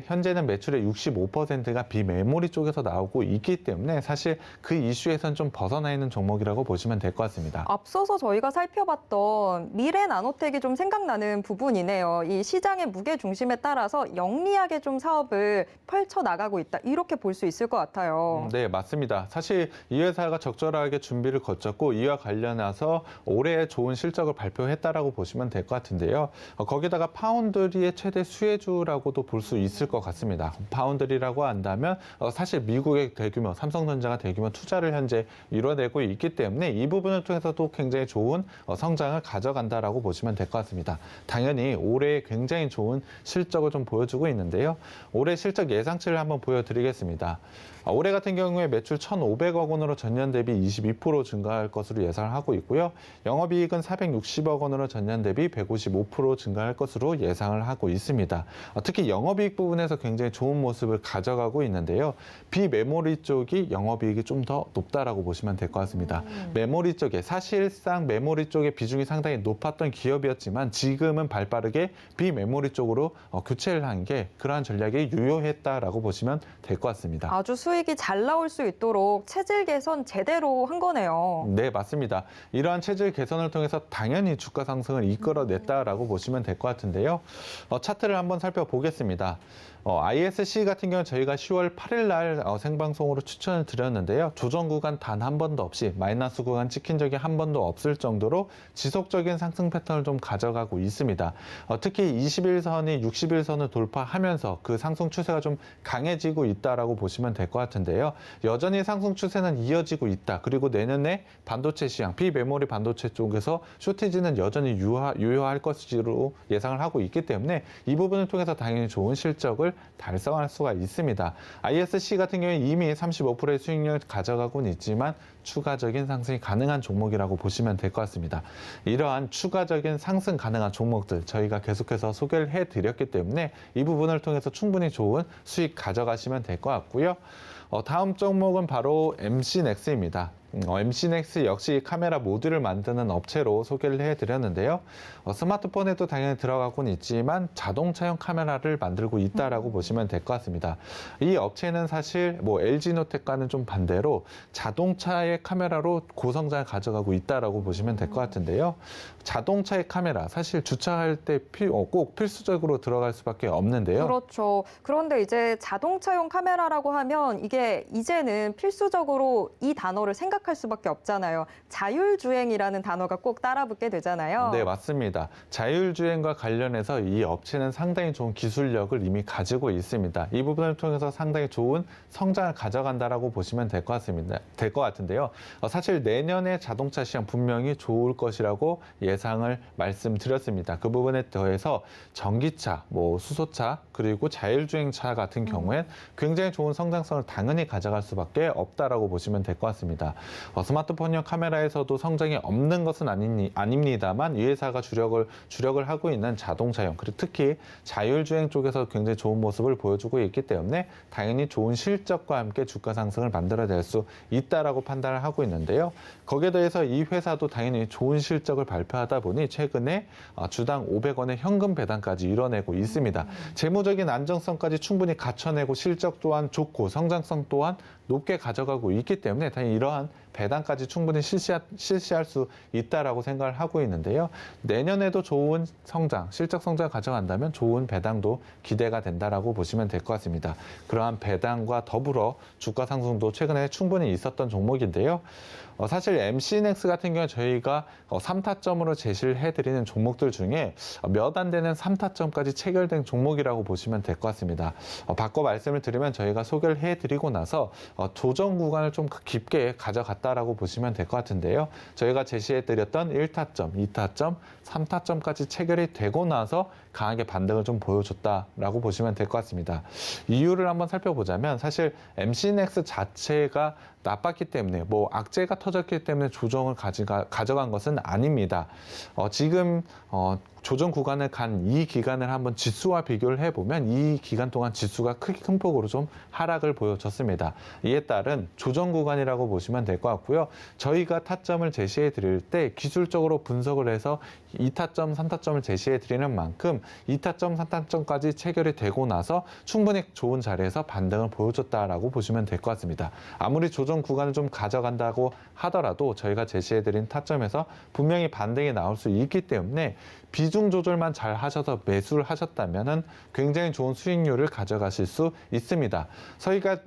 현재는 매출의 65%가 비메모리 쪽에서 나오고 있기 때문에 사실 그 이슈에선 좀 벗어나 있는 종목이라고 보시면 될 것 같습니다. 앞서서 저희가 살펴봤던 미래 나노텍이 좀 생각나는 부분이네요. 이 시장의 무게 중심에 따라서 영리하게 좀 사업을 펼쳐나가고 있다. 이렇게 볼 수 있을 것 같아요. 네, 맞습니다. 사실 이 회사가 적절하게 준비를 거쳤고 이와 관련해서 올해 좋은 실적을 발표했다라고 보시면 될 것 같은데요. 거기다가 파운드리의 최대 수혜주라고도 볼 수 있을 것 같습니다. 파운드리라고 한다면 사실 미국의 대규모 삼성전자가 대규모 투자를 현재 이뤄내고 있기 때문에 이 부분을 통해서도 굉장히 좋은 성장을 가져간다라고 보시면 될 것 같습니다. 당연히 올해 굉장히 좋은 실적을 좀 보여주고 있는데요. 올해 실적 예상치를 한번 보여드리겠습니다. 올해 같은 경우에 매출 1,500억 원으로 전년 대비 22% 증가할 것으로 예상을 하고 있고요. 영업이익은 460억 원으로 전년 대비 155% 증가할 것으로 예상을 하고 있습니다. 특히 영업이익 부분에서 굉장히 좋은 모습을 가져가고 있는데요. 비메모리 쪽이 영업이익이 좀 더 높다라고 보시면 될 것 같습니다. 메모리 쪽에 사실상 메모리 쪽의 비중이 상당히 높았던 기업이었지만 지금은 발빠르게 비메모리 쪽으로 교체를 한 게 그러한 전략이 유효했다라고 보시면 될 것 같습니다. 아주 수익이 잘 나올 수 있도록 체질 개선 제대로 한 거네요. 네, 맞습니다. 이러한 체질 개선을 통해서 당연히 주가 상승을 이끌어냈다라고 보시면 될 것 같은데요. 차트를 한번 살펴보겠습니다. ISC 같은 경우는 저희가 10월 8일 날 생방송으로 추천을 드렸는데요. 조정 구간 단 한 번도 없이 마이너스 구간 찍힌 적이 한 번도 없을 정도로 지속적인 상승 패턴을 좀 가져가고 있습니다. 특히 21선이 60일선을 돌파하면서 그 상승 추세가 좀 강해지고 있다라고 보시면 될 것 같은데요. 여전히 상승 추세는 이어지고 있다. 그리고 내년에 반도체 시장, 비메모리 반도체 쪽에서 쇼티지는 여전히 유효할 것으로 예상을 하고 있기 때문에 이 부분을 통해서 당연히 좋은 실적을 달성할 수가 있습니다. ISC 같은 경우에 이미 35%의 수익률을 가져가고는 있지만 추가적인 상승이 가능한 종목이라고 보시면 될 것 같습니다. 이러한 추가적인 상승 가능한 종목들 저희가 계속해서 소개를 해드렸기 때문에 이 부분을 통해서 충분히 좋은 수익 가져가시면 될 것 같고요. 다음 종목은 바로 MC넥스입니다. MC넥스 역시 카메라 모듈을 만드는 업체로 소개를 해드렸는데요. 스마트폰에도 당연히 들어가고는 있지만 자동차용 카메라를 만들고 있다라고 보시면 될 것 같습니다. 이 업체는 사실 LG노텍과는 좀 반대로 자동차의 카메라로 고성장을 가져가고 있다라고 보시면 될 것 같은데요. 자동차의 카메라 사실 주차할 때 꼭 필수적으로 들어갈 수밖에 없는데요. 그렇죠. 그런데 이제 자동차용 카메라라고 하면 이게 이제는 필수적으로 이 단어를 생각할 수밖에 없잖아요. 자율주행이라는 단어가 꼭 따라붙게 되잖아요. 네, 맞습니다. 자율주행과 관련해서 이 업체는 상당히 좋은 기술력을 이미 가지고 있습니다. 이 부분을 통해서 상당히 좋은 성장을 가져간다라고 보시면 될 것 같은데요. 사실 내년에 자동차 시장 분명히 좋을 것이라고 예상을 말씀드렸습니다. 그 부분에 더해서 전기차, 수소차, 그리고 자율주행차 같은 경우엔 굉장히 좋은 성장성을 당연히 가져갈 수밖에 없다라고 보시면 될 것 같습니다. 스마트폰용 카메라에서도 성장이 없는 것은 아닙니다만 이 회사가 주력을 하고 있는 자동차용 그리고 특히 자율주행 쪽에서 굉장히 좋은 모습을 보여주고 있기 때문에 당연히 좋은 실적과 함께 주가 상승을 만들어낼 수 있다라고 판단을 하고 있는데요. 거기에 대해서 이 회사도 당연히 좋은 실적을 발표하다 보니 최근에 주당 500원의 현금 배당까지 이뤄내고 있습니다. 재무적인 안정성까지 충분히 갖춰내고 실적 또한 좋고 성장성 또한 높게 가져가고 있기 때문에 당연히 이러한 배당까지 충분히 실시할 수 있다라고 생각을 하고 있는데요. 내년에도 좋은 성장, 실적 성장을 가져간다면 좋은 배당도 기대가 된다라고 보시면 될 것 같습니다. 그러한 배당과 더불어 주가 상승도 최근에 충분히 있었던 종목인데요. 사실 MC넥스 같은 경우에 저희가 3타점으로 제시를 해드리는 종목들 중에 몇 안 되는 3타점까지 체결된 종목이라고 보시면 될 것 같습니다. 바꿔 말씀을 드리면 저희가 소개를 해드리고 나서 조정 구간을 좀 깊게 가져갔다라고 보시면 될 것 같은데요. 저희가 제시해드렸던 1타점, 2타점, 3타점까지 체결이 되고 나서 강하게 반등을 좀 보여줬다라고 보시면 될 것 같습니다. 이유를 한번 살펴보자면 사실 MC넥스 자체가 나빴기 때문에 악재가 터졌기 때문에 조정을 가져간 것은 아닙니다. 지금 조정 구간을 간 이 기간을 한번 지수와 비교를 해보면 이 기간 동안 지수가 큰 폭으로 좀 하락을 보여줬습니다. 이에 따른 조정 구간이라고 보시면 될 것 같고요. 저희가 타점을 제시해 드릴 때 기술적으로 분석을 해서 2타점, 3타점을 제시해 드리는 만큼 2타점, 3타점까지 체결이 되고 나서 충분히 좋은 자리에서 반등을 보여줬다라고 보시면 될 것 같습니다. 아무리 조정 구간을 좀 가져간다고 하더라도 저희가 제시해 드린 타점에서 분명히 반등이 나올 수 있기 때문에 비중 조절만 잘 하셔서 매수를 하셨다면 굉장히 좋은 수익률을 가져가실 수 있습니다.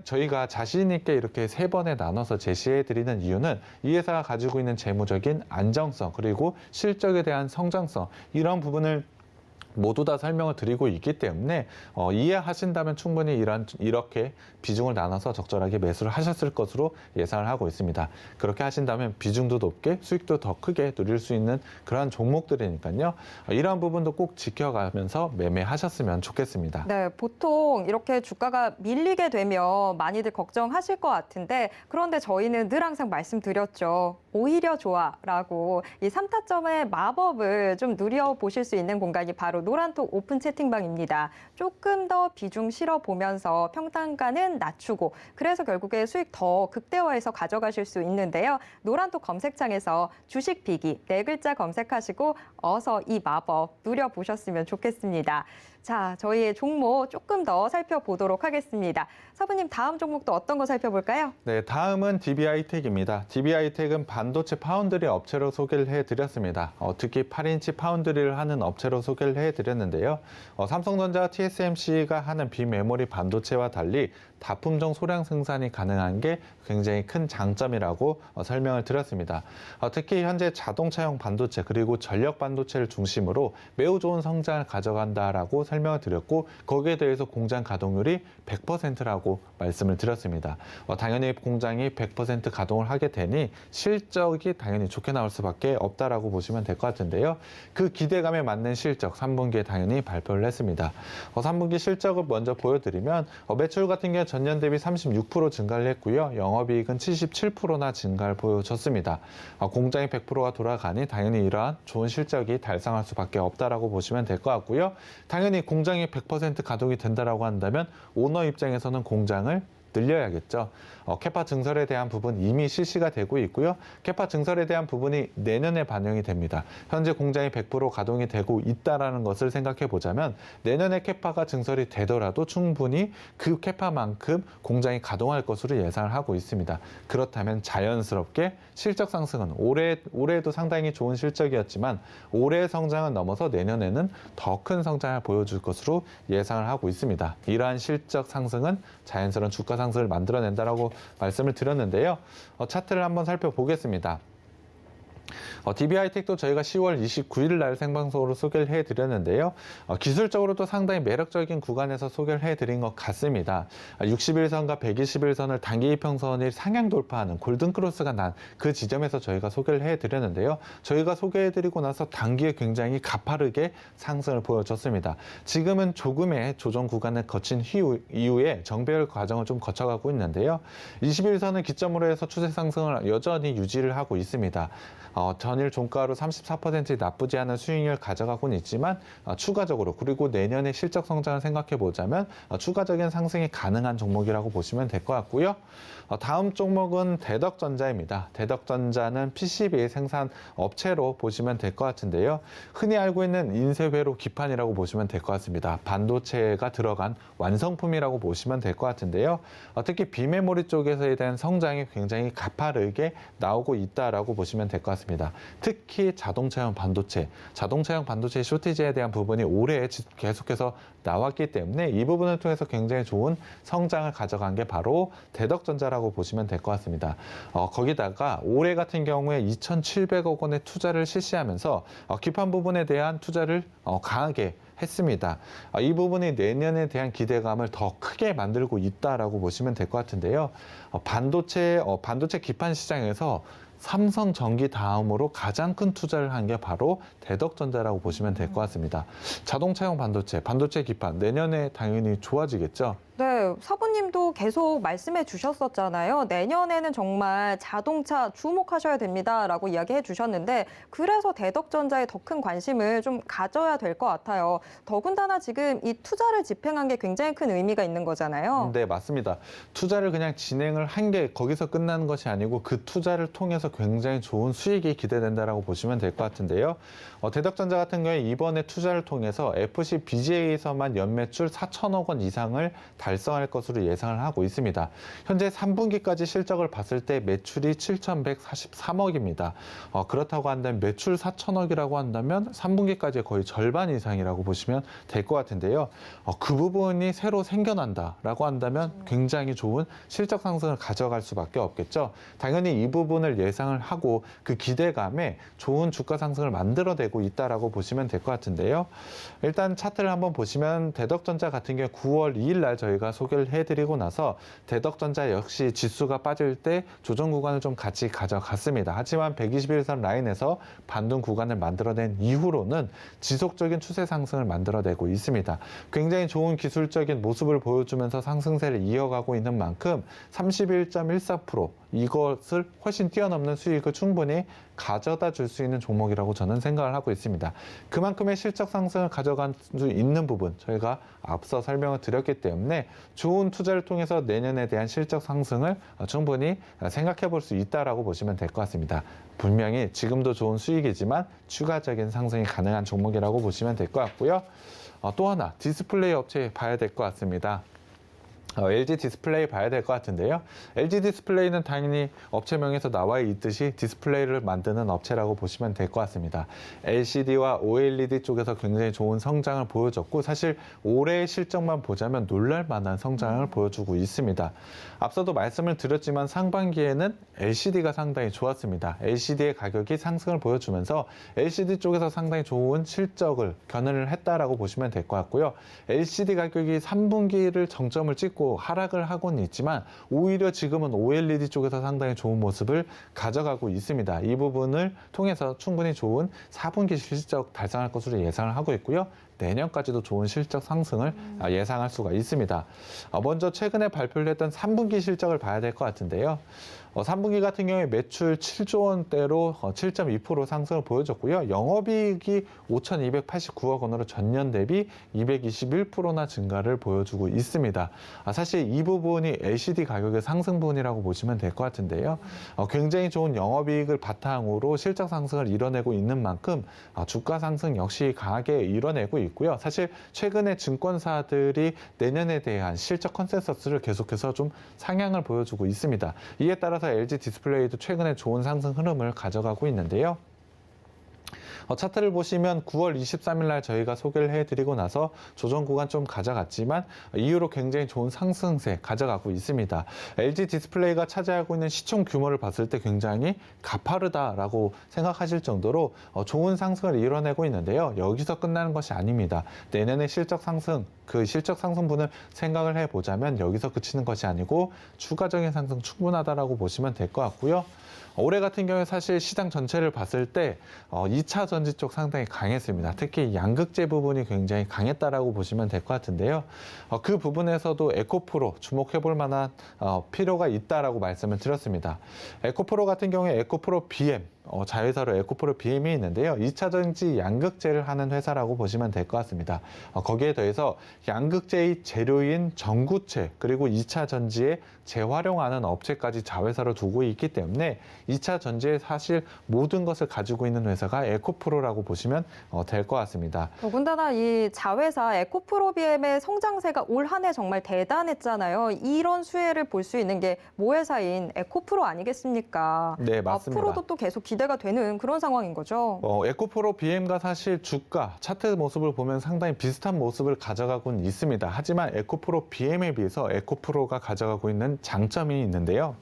저희가 자신 있게 이렇게 3번에 나눠서 제시해 드리는 이유는 이 회사가 가지고 있는 재무적인 안정성 그리고 실적에 대한 성장성 이런 부분을 모두 다 설명을 드리고 있기 때문에 이해하신다면 충분히 이렇게 비중을 나눠서 적절하게 매수를 하셨을 것으로 예상을 하고 있습니다. 그렇게 하신다면 비중도 높게 수익도 더 크게 누릴 수 있는 그러한 종목들이니까요. 이러한 부분도 꼭 지켜가면서 매매하셨으면 좋겠습니다. 네, 보통 이렇게 주가가 밀리게 되면 많이들 걱정하실 것 같은데 그런데 저희는 늘 항상 말씀드렸죠. 오히려 좋아라고 이 3타점의 마법을 좀 누려보실 수 있는 공간이 바로 노란톡 오픈 채팅방입니다. 조금 더 비중 실어보면서 평단가는 낮추고 그래서 결국에 수익 더 극대화해서 가져가실 수 있는데요. 노란톡 검색창에서 주식 비기 4글자 검색하시고 어서 이 마법 누려보셨으면 좋겠습니다. 자, 저희의 종목 조금 더 살펴보도록 하겠습니다. 사부님, 다음 종목도 어떤 거 살펴볼까요? 네, 다음은 DB하이텍입니다. DB하이텍은 반도체 파운드리 업체로 소개를 해드렸습니다. 특히 8인치 파운드리를 하는 업체로 소개를 해드렸는데요. 삼성전자와 TSMC가 하는 비메모리 반도체와 달리 다품종 소량 생산이 가능한 게 굉장히 큰 장점이라고 설명을 드렸습니다. 특히 현재 자동차용 반도체 그리고 전력 반도체를 중심으로 매우 좋은 성장을 가져간다라고 설명을 드렸고 거기에 대해서 공장 가동률이 100%라고 말씀을 드렸습니다. 당연히 공장이 100% 가동을 하게 되니 실적이 당연히 좋게 나올 수밖에 없다라고 보시면 될 것 같은데요. 그 기대감에 맞는 실적 3분기에 당연히 발표를 했습니다. 3분기 실적을 먼저 보여드리면 매출 같은 경우 전년 대비 36% 증가를 했고요. 영업이익은 77%나 증가를 보여줬습니다. 공장이 100%가 돌아가니 당연히 이러한 좋은 실적이 달성할 수밖에 없다라고 보시면 될 것 같고요. 당연히 공장이 100% 가동이 된다라고 한다면 오너 입장에서는 공장을 늘려야겠죠. 캐파 증설에 대한 부분 이미 실시가 되고 있고요. 캐파 증설에 대한 부분이 내년에 반영이 됩니다. 현재 공장이 100% 가동이 되고 있다는 것을 생각해 보자면 내년에 캐파가 증설이 되더라도 충분히 그 캐파만큼 공장이 가동할 것으로 예상을 하고 있습니다. 그렇다면 자연스럽게 실적 상승은 올해도 상당히 좋은 실적이었지만 올해의 성장은 넘어서 내년에는 더 큰 성장을 보여줄 것으로 예상을 하고 있습니다. 이러한 실적 상승은 자연스러운 주가 상승을 만들어낸다라고 말씀을 드렸는데요. 차트를 한번 살펴보겠습니다. DB하이텍도 저희가 10월 29일 날 생방송으로 소개를 해드렸는데요. 기술적으로도 상당히 매력적인 구간에서 소개를 해드린 것 같습니다. 61선과 121선을 단기 이평선이 상향 돌파하는 골든크로스가 난 그 지점에서 저희가 소개를 해드렸는데요. 저희가 소개해드리고 나서 단기에 굉장히 가파르게 상승을 보여줬습니다. 지금은 조금의 조정 구간을 거친 이후에 정배열 과정을 좀 거쳐가고 있는데요. 21선을 기점으로 해서 추세 상승을 여전히 유지를 하고 있습니다. 전일 종가로 34% 나쁘지 않은 수익률을 가져가고는 있지만 추가적으로 그리고 내년의 실적 성장을 생각해 보자면 추가적인 상승이 가능한 종목이라고 보시면 될 것 같고요. 다음 종목은 대덕전자입니다. 대덕전자는 PCB 생산 업체로 보시면 될 것 같은데요. 흔히 알고 있는 인쇄회로 기판이라고 보시면 될 것 같습니다. 반도체가 들어간 완성품이라고 보시면 될 것 같은데요. 특히 비메모리 쪽에서에 대한 성장이 굉장히 가파르게 나오고 있다라고 보시면 될 것 같습니다. 특히 자동차용 반도체 쇼티지에 대한 부분이 올해 계속해서 나왔기 때문에 이 부분을 통해서 굉장히 좋은 성장을 가져간 게 바로 대덕전자라고 보시면 될 것 같습니다. 거기다가 올해 같은 경우에 2,700억 원의 투자를 실시하면서 기판 부분에 대한 투자를 강하게 했습니다. 이 부분이 내년에 대한 기대감을 더 크게 만들고 있다라고 보시면 될 것 같은데요. 반도체 기판 시장에서 삼성전기 다음으로 가장 큰 투자를 한 게 바로 대덕전자라고 보시면 될 것 같습니다. 자동차용 반도체 기판 내년에 당연히 좋아지겠죠. 네, 사부님도 계속 말씀해 주셨었잖아요. 내년에는 정말 자동차 주목하셔야 됩니다라고 이야기해 주셨는데 그래서 대덕전자에 더 큰 관심을 좀 가져야 될 것 같아요. 더군다나 지금 이 투자를 집행한 게 굉장히 큰 의미가 있는 거잖아요. 네, 맞습니다. 투자를 그냥 진행을 한 게 거기서 끝나는 것이 아니고 그 투자를 통해서 굉장히 좋은 수익이 기대된다라고 보시면 될 것 같은데요. 대덕전자 같은 경우에 이번에 투자를 통해서 FC BGA에서만 연매출 4천억 원 이상을 달성할 것으로 예상을 하고 있습니다. 현재 3분기까지 실적을 봤을 때 매출이 7,143억입니다. 그렇다고 한다면 매출 4천억이라고 한다면 3분기까지 거의 절반 이상이라고 보시면 될 것 같은데요. 그 부분이 새로 생겨난다라고 한다면 굉장히 좋은 실적 상승을 가져갈 수밖에 없겠죠. 당연히 이 부분을 예상을 하고 그 기대감에 좋은 주가 상승을 만들어내고 있다라고 보시면 될 것 같은데요. 일단 차트를 한번 보시면 대덕전자 같은 경우 9월 2일 날 저희가 소개를 해드리고 나서 대덕전자 역시 지수가 빠질 때 조정 구간을 좀 같이 가져갔습니다. 하지만 121선 라인에서 반등 구간을 만들어낸 이후로는 지속적인 추세 상승을 만들어내고 있습니다. 굉장히 좋은 기술적인 모습을 보여주면서 상승세를 이어가고 있는 만큼 31.14% 이것을 훨씬 뛰어넘는 수익을 충분히 가져다 줄 수 있는 종목이라고 저는 생각을 하고 있습니다. 그만큼의 실적 상승을 가져갈 수 있는 부분 저희가 앞서 설명을 드렸기 때문에 좋은 투자를 통해서 내년에 대한 실적 상승을 충분히 생각해 볼 수 있다라고 보시면 될 것 같습니다. 분명히 지금도 좋은 수익이지만 추가적인 상승이 가능한 종목이라고 보시면 될 것 같고요. 또 하나 디스플레이 업체 봐야 될 것 같습니다. LG 디스플레이 봐야 될 것 같은데요. LG 디스플레이는 당연히 업체명에서 나와 있듯이 디스플레이를 만드는 업체라고 보시면 될 것 같습니다. LCD와 OLED 쪽에서 굉장히 좋은 성장을 보여줬고 사실 올해의 실적만 보자면 놀랄 만한 성장을 보여주고 있습니다. 앞서도 말씀을 드렸지만 상반기에는 LCD가 상당히 좋았습니다. LCD의 가격이 상승을 보여주면서 LCD 쪽에서 상당히 좋은 실적을 견인을 했다라고 보시면 될 것 같고요. LCD 가격이 3분기를 정점을 찍고 하락을 하고는 있지만 오히려 지금은 OLED 쪽에서 상당히 좋은 모습을 가져가고 있습니다. 이 부분을 통해서 충분히 좋은 4분기 실적 달성할 것으로 예상을 하고 있고요. 내년까지도 좋은 실적 상승을 예상할 수가 있습니다. 먼저 최근에 발표를 했던 3분기 실적을 봐야 될 것 같은데요. 3분기 같은 경우에 매출 7조 원대로 7.2% 상승을 보여줬고요. 영업이익이 5,289억 원으로 전년 대비 221%나 증가를 보여주고 있습니다. 사실 이 부분이 LCD 가격의 상승분이라고 보시면 될 것 같은데요. 굉장히 좋은 영업이익을 바탕으로 실적 상승을 이뤄내고 있는 만큼 주가 상승 역시 강하게 이뤄내고 있고요. 사실 최근에 증권사들이 내년에 대한 실적 컨센서스를 계속해서 좀 상향을 보여주고 있습니다. 이에 따라서 LG 디스플레이도 최근에 좋은 상승 흐름을 가져가고 있는데요. 차트를 보시면 9월 23일 날 저희가 소개를 해드리고 나서 조정 구간 좀 가져갔지만 이후로 굉장히 좋은 상승세 가져가고 있습니다. LG 디스플레이가 차지하고 있는 시총 규모를 봤을 때 굉장히 가파르다라고 생각하실 정도로 좋은 상승을 이뤄내고 있는데요. 여기서 끝나는 것이 아닙니다. 내년에 실적 상승, 그 실적 상승분을 생각을 해보자면 여기서 그치는 것이 아니고 추가적인 상승 충분하다라고 보시면 될 것 같고요. 올해 같은 경우에 사실 시장 전체를 봤을 때 2차 전지 쪽 상당히 강했습니다. 특히 양극재 부분이 굉장히 강했다라고 보시면 될 것 같은데요. 그 부분에서도 에코프로 주목해 볼 만한 필요가 있다라고 말씀을 드렸습니다. 에코프로 같은 경우에 에코프로 BM, 자회사로 에코프로 BM이 있는데요. 2차 전지 양극재를 하는 회사라고 보시면 될 것 같습니다. 거기에 더해서 양극재의 재료인 전구체 그리고 2차 전지에 재활용하는 업체까지 자회사로 두고 있기 때문에 2차 전지에 사실 모든 것을 가지고 있는 회사가 에코프로라고 보시면 될 것 같습니다. 더군다나 이 자회사 에코프로비엠의 성장세가 올 한 해 정말 대단했잖아요. 이런 수혜를 볼 수 있는 게 모회사인 에코프로 아니겠습니까? 네, 맞습니다. 앞으로도 또 계속 기대가 되는 그런 상황인 거죠. 에코프로 BM과 사실 주가, 차트 모습을 보면 상당히 비슷한 모습을 가져가고는 있습니다. 하지만 에코프로 BM에 비해서 에코프로가 가져가고 있는 장점이 있는데요.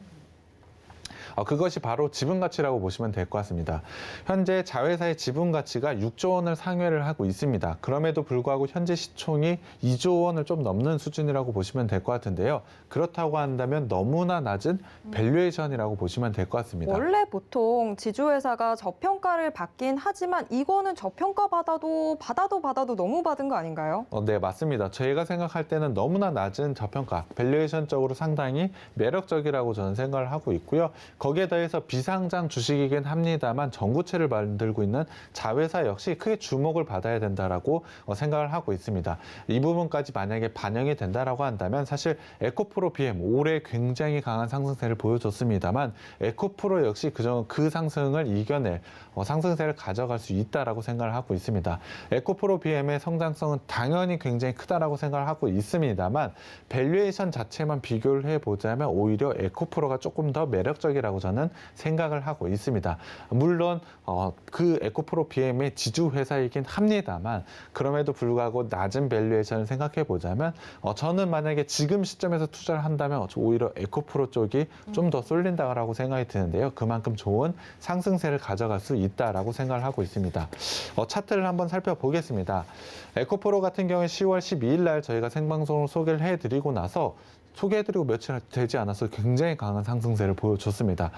그것이 바로 지분 가치라고 보시면 될 것 같습니다. 현재 자회사의 지분 가치가 6조 원을 상회를 하고 있습니다. 그럼에도 불구하고 현재 시총이 2조 원을 좀 넘는 수준이라고 보시면 될 것 같은데요. 그렇다고 한다면 너무나 낮은 밸류에이션이라고 보시면 될 것 같습니다. 원래 보통 지주회사가 저평가를 받긴 하지만 이거는 저평가 받아도 너무 받은 거 아닌가요? 네, 맞습니다. 저희가 생각할 때는 너무나 낮은 저평가, 밸류에이션적으로 상당히 매력적이라고 저는 생각을 하고 있고요. 거기에 더해서 비상장 주식이긴 합니다만 전구체를 만들고 있는 자회사 역시 크게 주목을 받아야 된다라고 생각을 하고 있습니다. 이 부분까지 만약에 반영이 된다라고 한다면 사실 에코프로 BM 올해 굉장히 강한 상승세를 보여줬습니다만 에코프로 역시 그 상승을 이겨낼 상승세를 가져갈 수 있다라고 생각을 하고 있습니다. 에코프로 BM의 성장성은 당연히 굉장히 크다라고 생각을 하고 있습니다만 밸류에이션 자체만 비교를 해보자면 오히려 에코프로가 조금 더 매력적이라고 저는 생각을 하고 있습니다. 물론 그 에코프로 BM의 지주 회사이긴 합니다만 그럼에도 불구하고 낮은 밸류에이션을 생각해 보자면 저는 만약에 지금 시점에서 투자를 한다면 오히려 에코프로 쪽이 좀 더 쏠린다고 생각이 드는데요. 그만큼 좋은 상승세를 가져갈 수 있다라고 생각을 하고 있습니다. 차트를 한번 살펴보겠습니다. 에코프로 같은 경우에 10월 12일 날 저희가 생방송으로 소개를 해드리고 나서 소개해드리고 며칠 되지 않아서 굉장히 강한 상승세를 보여줬습니다.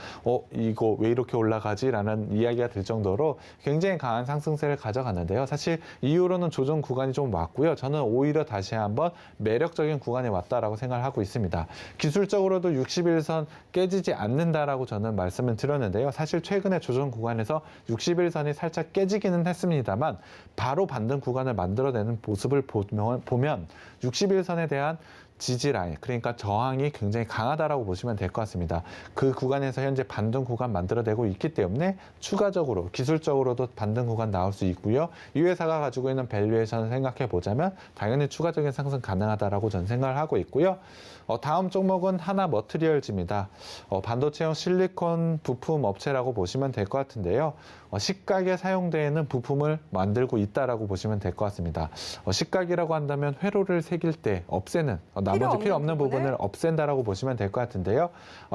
이거 왜 이렇게 올라가지? 라는 이야기가 들 정도로 굉장히 강한 상승세를 가져갔는데요. 사실 이후로는 조정 구간이 좀 왔고요. 저는 오히려 다시 한번 매력적인 구간에 왔다라고 생각을 하고 있습니다. 기술적으로도 60일선 깨지지 않는다라고 저는 말씀을 드렸는데요. 사실 최근에 조정 구간에서 60일선이 살짝 깨지기는 했습니다만 바로 반등 구간을 만들어내는 모습을 보면 60일선에 대한 지지 라인, 그러니까 저항이 굉장히 강하다라고 보시면 될 것 같습니다. 그 구간에서 현재 반등 구간 만들어내고 있기 때문에 추가적으로 기술적으로도 반등 구간 나올 수 있고요. 이 회사가 가지고 있는 밸류에이션을 생각해 보자면 당연히 추가적인 상승 가능하다라고 저는 생각을 하고 있고요. 다음 종목은 하나머트리얼즈입니다. 반도체용 실리콘 부품 업체라고 보시면 될 것 같은데요. 식각에 사용되는 부품을 만들고 있다라고 보시면 될 것 같습니다. 식각이라고 한다면 회로를 새길 때 없애는 나머지 필요 없는 부분을 없앤다라고 보시면 될 것 같은데요.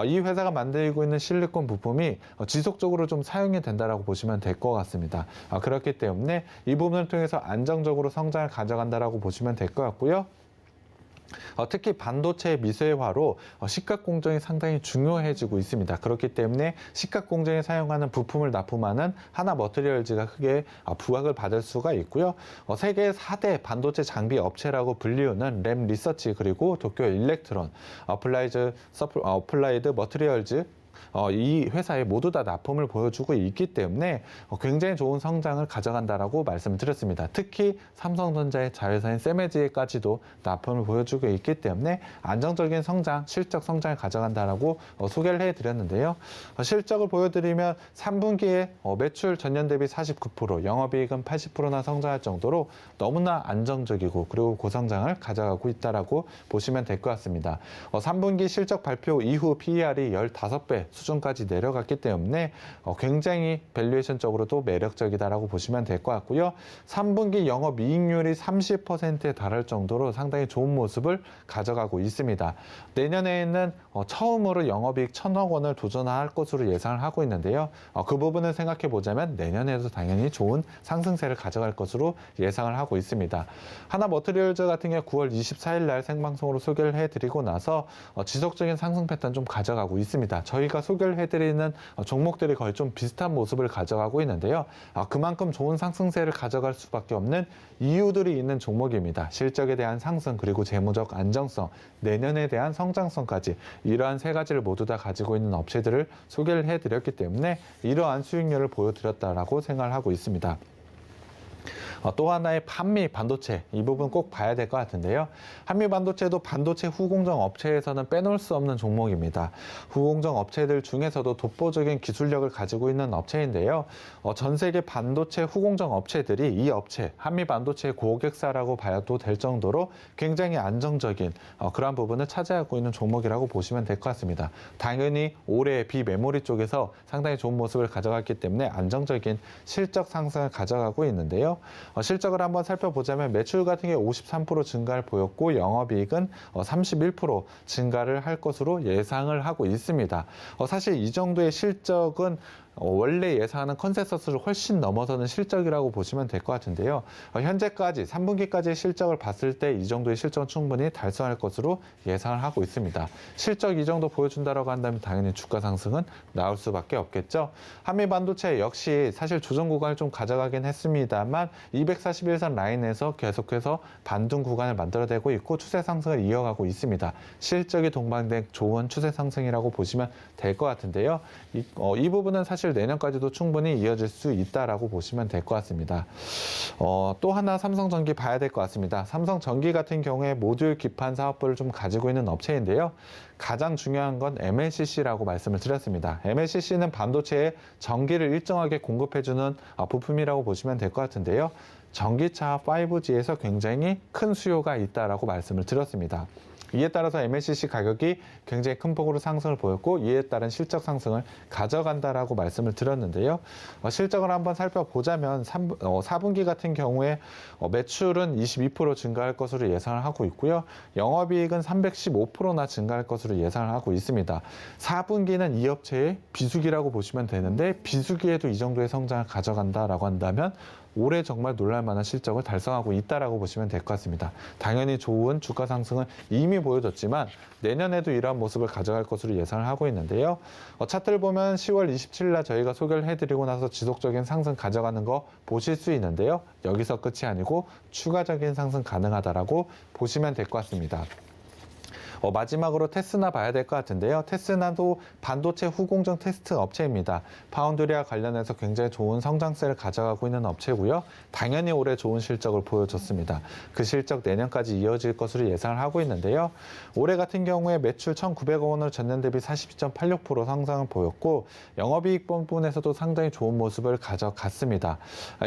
이 회사가 만들고 있는 실리콘 부품이 지속적으로 좀 사용이 된다라고 보시면 될 것 같습니다. 그렇기 때문에 이 부분을 통해서 안정적으로 성장을 가져간다라고 보시면 될 것 같고요. 특히 반도체 미세화로 식각 공정이 상당히 중요해지고 있습니다. 그렇기 때문에 식각 공정에 사용하는 부품을 납품하는 하나머트리얼즈가 크게 부각을 받을 수가 있고요. 세계 4대 반도체 장비 업체라고 불리우는 램 리서치 그리고 도쿄 일렉트론, 어플라이드 머트리얼즈 이 회사에 모두 다 납품을 보여주고 있기 때문에 굉장히 좋은 성장을 가져간다라고 말씀드렸습니다. 특히 삼성전자의 자회사인 세메지에까지도 납품을 보여주고 있기 때문에 안정적인 성장, 실적 성장을 가져간다라고 소개를 해드렸는데요. 실적을 보여드리면 3분기에 매출 전년 대비 49%, 영업이익은 80%나 성장할 정도로 너무나 안정적이고 그리고 고성장을 가져가고 있다라고 보시면 될 것 같습니다. 3분기 실적 발표 이후 PER이 15배 정도의 수준까지 내려갔기 때문에 굉장히 밸류에이션적으로도 매력적이다라고 보시면 될 것 같고요. 3분기 영업이익률이 30%에 달할 정도로 상당히 좋은 모습을 가져가고 있습니다. 내년에는 처음으로 영업이익 1,000억 원을 도전할 것으로 예상을 하고 있는데요. 그 부분을 생각해 보자면 내년에도 당연히 좋은 상승세를 가져갈 것으로 예상을 하고 있습니다. 하나머티리얼즈 같은 경우 9월 24일 날 생방송으로 소개를 해드리고 나서 지속적인 상승 패턴 좀 가져가고 있습니다. 저희가 소개를 해드리는 종목들이 거의 좀 비슷한 모습을 가져가고 있는데요. 그만큼 좋은 상승세를 가져갈 수밖에 없는 이유들이 있는 종목입니다. 실적에 대한 상승 그리고 재무적 안정성, 내년에 대한 성장성까지 이러한 세 가지를 모두 다 가지고 있는 업체들을 소개를 해드렸기 때문에 이러한 수익률을 보여드렸다라고 생각을 하고 있습니다. 또 하나의 한미 반도체, 이 부분 꼭 봐야 될 것 같은데요. 한미 반도체도 반도체 후공정 업체에서는 빼놓을 수 없는 종목입니다. 후공정 업체들 중에서도 독보적인 기술력을 가지고 있는 업체인데요. 전 세계 반도체 후공정 업체들이 이 업체, 한미 반도체의 고객사라고 봐도 될 정도로 굉장히 안정적인 그러한 부분을 차지하고 있는 종목이라고 보시면 될 것 같습니다. 당연히 올해 비메모리 쪽에서 상당히 좋은 모습을 가져갔기 때문에 안정적인 실적 상승을 가져가고 있는데요. 실적을 한번 살펴보자면 매출 같은 게 53% 증가를 보였고 영업이익은 31% 증가를 할 것으로 예상을 하고 있습니다. 사실 이 정도의 실적은 원래 예상하는 컨센서스를 훨씬 넘어서는 실적이라고 보시면 될 것 같은데요. 현재까지 3분기까지의 실적을 봤을 때 이 정도의 실적은 충분히 달성할 것으로 예상을 하고 있습니다. 실적 이 정도 보여준다고 한다면 당연히 주가 상승은 나올 수밖에 없겠죠. 한미 반도체 역시 사실 조정 구간을 좀 가져가긴 했습니다만 241선 라인에서 계속해서 반등 구간을 만들어내고 있고 추세 상승을 이어가고 있습니다. 실적이 동반된 좋은 추세 상승이라고 보시면 될 것 같은데요. 이 부분은 사실 내년까지도 충분히 이어질 수 있다라고 보시면 될 것 같습니다. 또 하나 삼성전기 봐야 될 것 같습니다. 삼성전기 같은 경우에 모듈 기판 사업부를 좀 가지고 있는 업체인데요. 가장 중요한 건 MLCC라고 말씀을 드렸습니다. MLCC는 반도체에 전기를 일정하게 공급해주는 부품이라고 보시면 될 것 같은데요. 전기차 5G에서 굉장히 큰 수요가 있다라고 말씀을 드렸습니다. 이에 따라서 MLCC 가격이 굉장히 큰 폭으로 상승을 보였고 이에 따른 실적 상승을 가져간다라고 말씀을 드렸는데요. 실적을 한번 살펴보자면 4분기 같은 경우에 매출은 22% 증가할 것으로 예상을 하고 있고요. 영업이익은 315%나 증가할 것으로 예상을 하고 있습니다. 4분기는 이 업체의 비수기라고 보시면 되는데 비수기에도 이 정도의 성장을 가져간다라고 한다면 올해 정말 놀랄만한 실적을 달성하고 있다라고 보시면 될 것 같습니다. 당연히 좋은 주가 상승은 이미 보여줬지만 내년에도 이러한 모습을 가져갈 것으로 예상을 하고 있는데요. 차트를 보면 10월 27일 날 저희가 소개를 해드리고 나서 지속적인 상승 가져가는 거 보실 수 있는데요. 여기서 끝이 아니고 추가적인 상승 가능하다라고 보시면 될 것 같습니다. 마지막으로 테스나 봐야 될 것 같은데요. 테스나도 반도체 후공정 테스트 업체입니다. 파운드리와 관련해서 굉장히 좋은 성장세를 가져가고 있는 업체고요. 당연히 올해 좋은 실적을 보여줬습니다. 그 실적 내년까지 이어질 것으로 예상을 하고 있는데요. 올해 같은 경우에 매출 1,900억 원으로 전년 대비 42.86% 성장을 보였고 영업이익 부분에서도 상당히 좋은 모습을 가져갔습니다.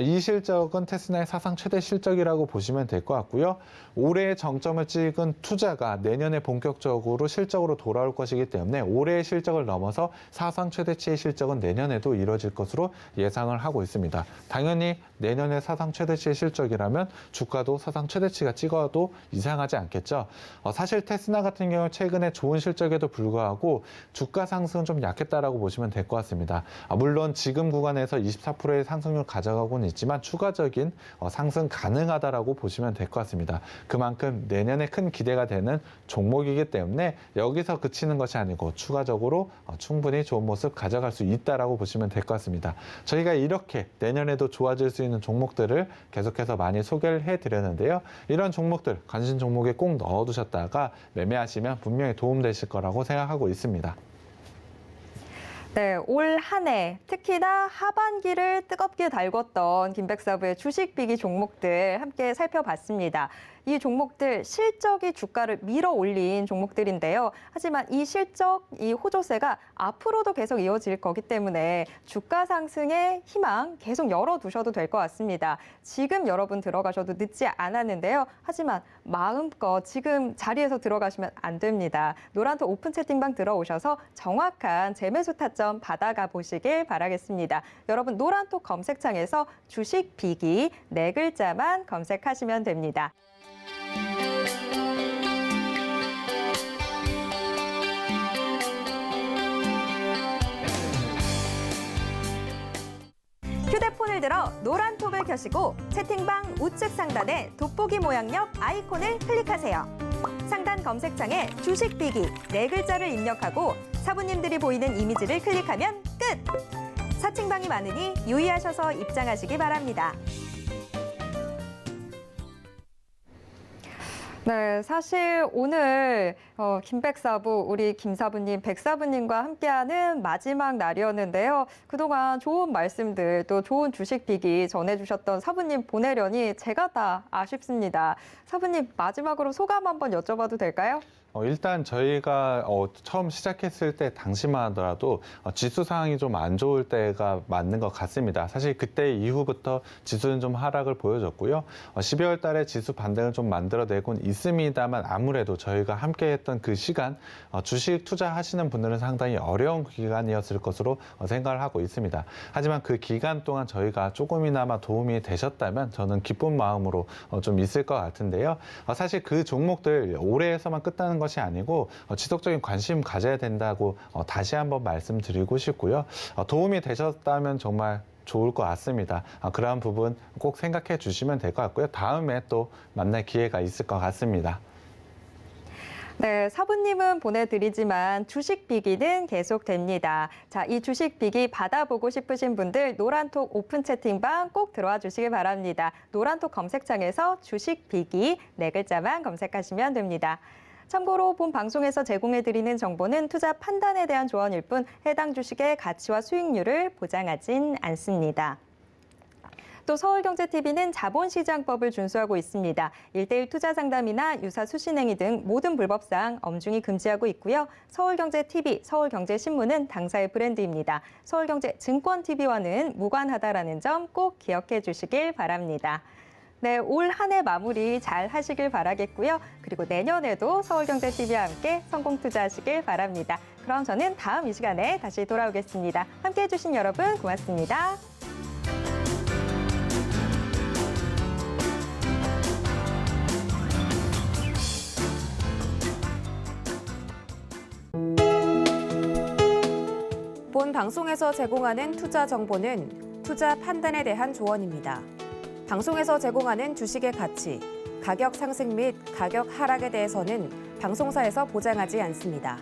이 실적은 테스나의 사상 최대 실적이라고 보시면 될 것 같고요. 올해의 정점을 찍은 투자가 내년에 본격적으로 실적으로 돌아올 것이기 때문에 올해의 실적을 넘어서 사상 최대치의 실적은 내년에도 이뤄질 것으로 예상을 하고 있습니다. 당연히 내년에 사상 최대치의 실적이라면 주가도 사상 최대치가 찍어도 이상하지 않겠죠. 사실 테스나 같은 경우 최근에 좋은 실적에도 불구하고 주가 상승은 좀 약했다라고 보시면 될 것 같습니다. 물론 지금 구간에서 24%의 상승률 가져가고는 있지만 추가적인 상승 가능하다라고 보시면 될 것 같습니다. 그만큼 내년에 큰 기대가 되는 종목이기 때문에 여기서 그치는 것이 아니고 추가적으로 충분히 좋은 모습 가져갈 수 있다라고 보시면 될 것 같습니다. 저희가 이렇게 내년에도 좋아질 수 있는 종목들을 계속해서 많이 소개를 해드렸는데요. 이런 종목들 관심 종목에 꼭 넣어두셨다가 매매하시면 분명히 도움되실 거라고 생각하고 있습니다. 네, 올 한 해 특히나 하반기를 뜨겁게 달궜던 김백사부의 주식 비기 종목들 함께 살펴봤습니다. 이 종목들 실적이 주가를 밀어 올린 종목들인데요. 하지만 이 실적, 이 호조세가 앞으로도 계속 이어질 거기 때문에 주가 상승의 희망 계속 열어두셔도 될 것 같습니다. 지금 여러분 들어가셔도 늦지 않았는데요. 하지만 마음껏 지금 자리에서 들어가시면 안 됩니다. 노란톡 오픈 채팅방 들어오셔서 정확한 재매수 타점 받아가 보시길 바라겠습니다. 여러분 노란톡 검색창에서 주식 비기 4글자만 검색하시면 됩니다. 휴대폰을 들어 노란톡을 켜시고 채팅방 우측 상단에 돋보기 모양 옆 아이콘을 클릭하세요. 상단 검색창에 주식 비기 4글자를 입력하고 사부님들이 보이는 이미지를 클릭하면 끝! 사칭방이 많으니 유의하셔서 입장하시기 바랍니다. 네, 사실 오늘 김백사부, 우리 김사부님, 백사부님과 함께하는 마지막 날이었는데요. 그동안 좋은 말씀들, 또 좋은 주식 비기 전해주셨던 사부님 보내려니 제가 다 아쉽습니다. 사부님, 마지막으로 소감 한번 여쭤봐도 될까요? 일단 저희가 처음 시작했을 때 당시만 하더라도 지수 상황이 좀 안 좋을 때가 맞는 것 같습니다. 사실 그때 이후부터 지수는 좀 하락을 보여줬고요. 12월 달에 지수 반등을 좀 만들어내곤 있습니다만 아무래도 저희가 함께했던 그 시간 주식 투자하시는 분들은 상당히 어려운 기간이었을 것으로 생각을 하고 있습니다. 하지만 그 기간 동안 저희가 조금이나마 도움이 되셨다면 저는 기쁜 마음으로 좀 있을 것 같은데요. 사실 그 종목들 올해에서만 끝나는 것이 아니고 지속적인 관심 가져야 된다고 다시 한번 말씀드리고 싶고요. 도움이 되셨다면 정말 좋을 것 같습니다. 그러한 부분 꼭 생각해 주시면 될 것 같고요. 다음에 또 만날 기회가 있을 것 같습니다. 네, 사부님은 보내드리지만 주식 비기는 계속됩니다. 자, 이 주식 비기 받아보고 싶으신 분들 노란톡 오픈 채팅방 꼭 들어와 주시기 바랍니다. 노란톡 검색창에서 주식 비기 4글자만 검색하시면 됩니다. 참고로 본 방송에서 제공해드리는 정보는 투자 판단에 대한 조언일 뿐 해당 주식의 가치와 수익률을 보장하진 않습니다. 또 서울경제TV는 자본시장법을 준수하고 있습니다. 1:1 투자 상담이나 유사 수신행위 등 모든 불법사항 엄중히 금지하고 있고요. 서울경제TV, 서울경제신문은 당사의 브랜드입니다. 서울경제증권TV와는 무관하다라는 점 꼭 기억해 주시길 바랍니다. 네, 올 한 해 마무리 잘 하시길 바라겠고요. 그리고 내년에도 서울경제TV와 함께 성공 투자하시길 바랍니다. 그럼 저는 다음 이 시간에 다시 돌아오겠습니다. 함께해 주신 여러분 고맙습니다. 본 방송에서 제공하는 투자 정보는 투자 판단에 대한 조언입니다. 방송에서 제공하는 주식의 가치, 가격 상승 및 가격 하락에 대해서는 방송사에서 보장하지 않습니다.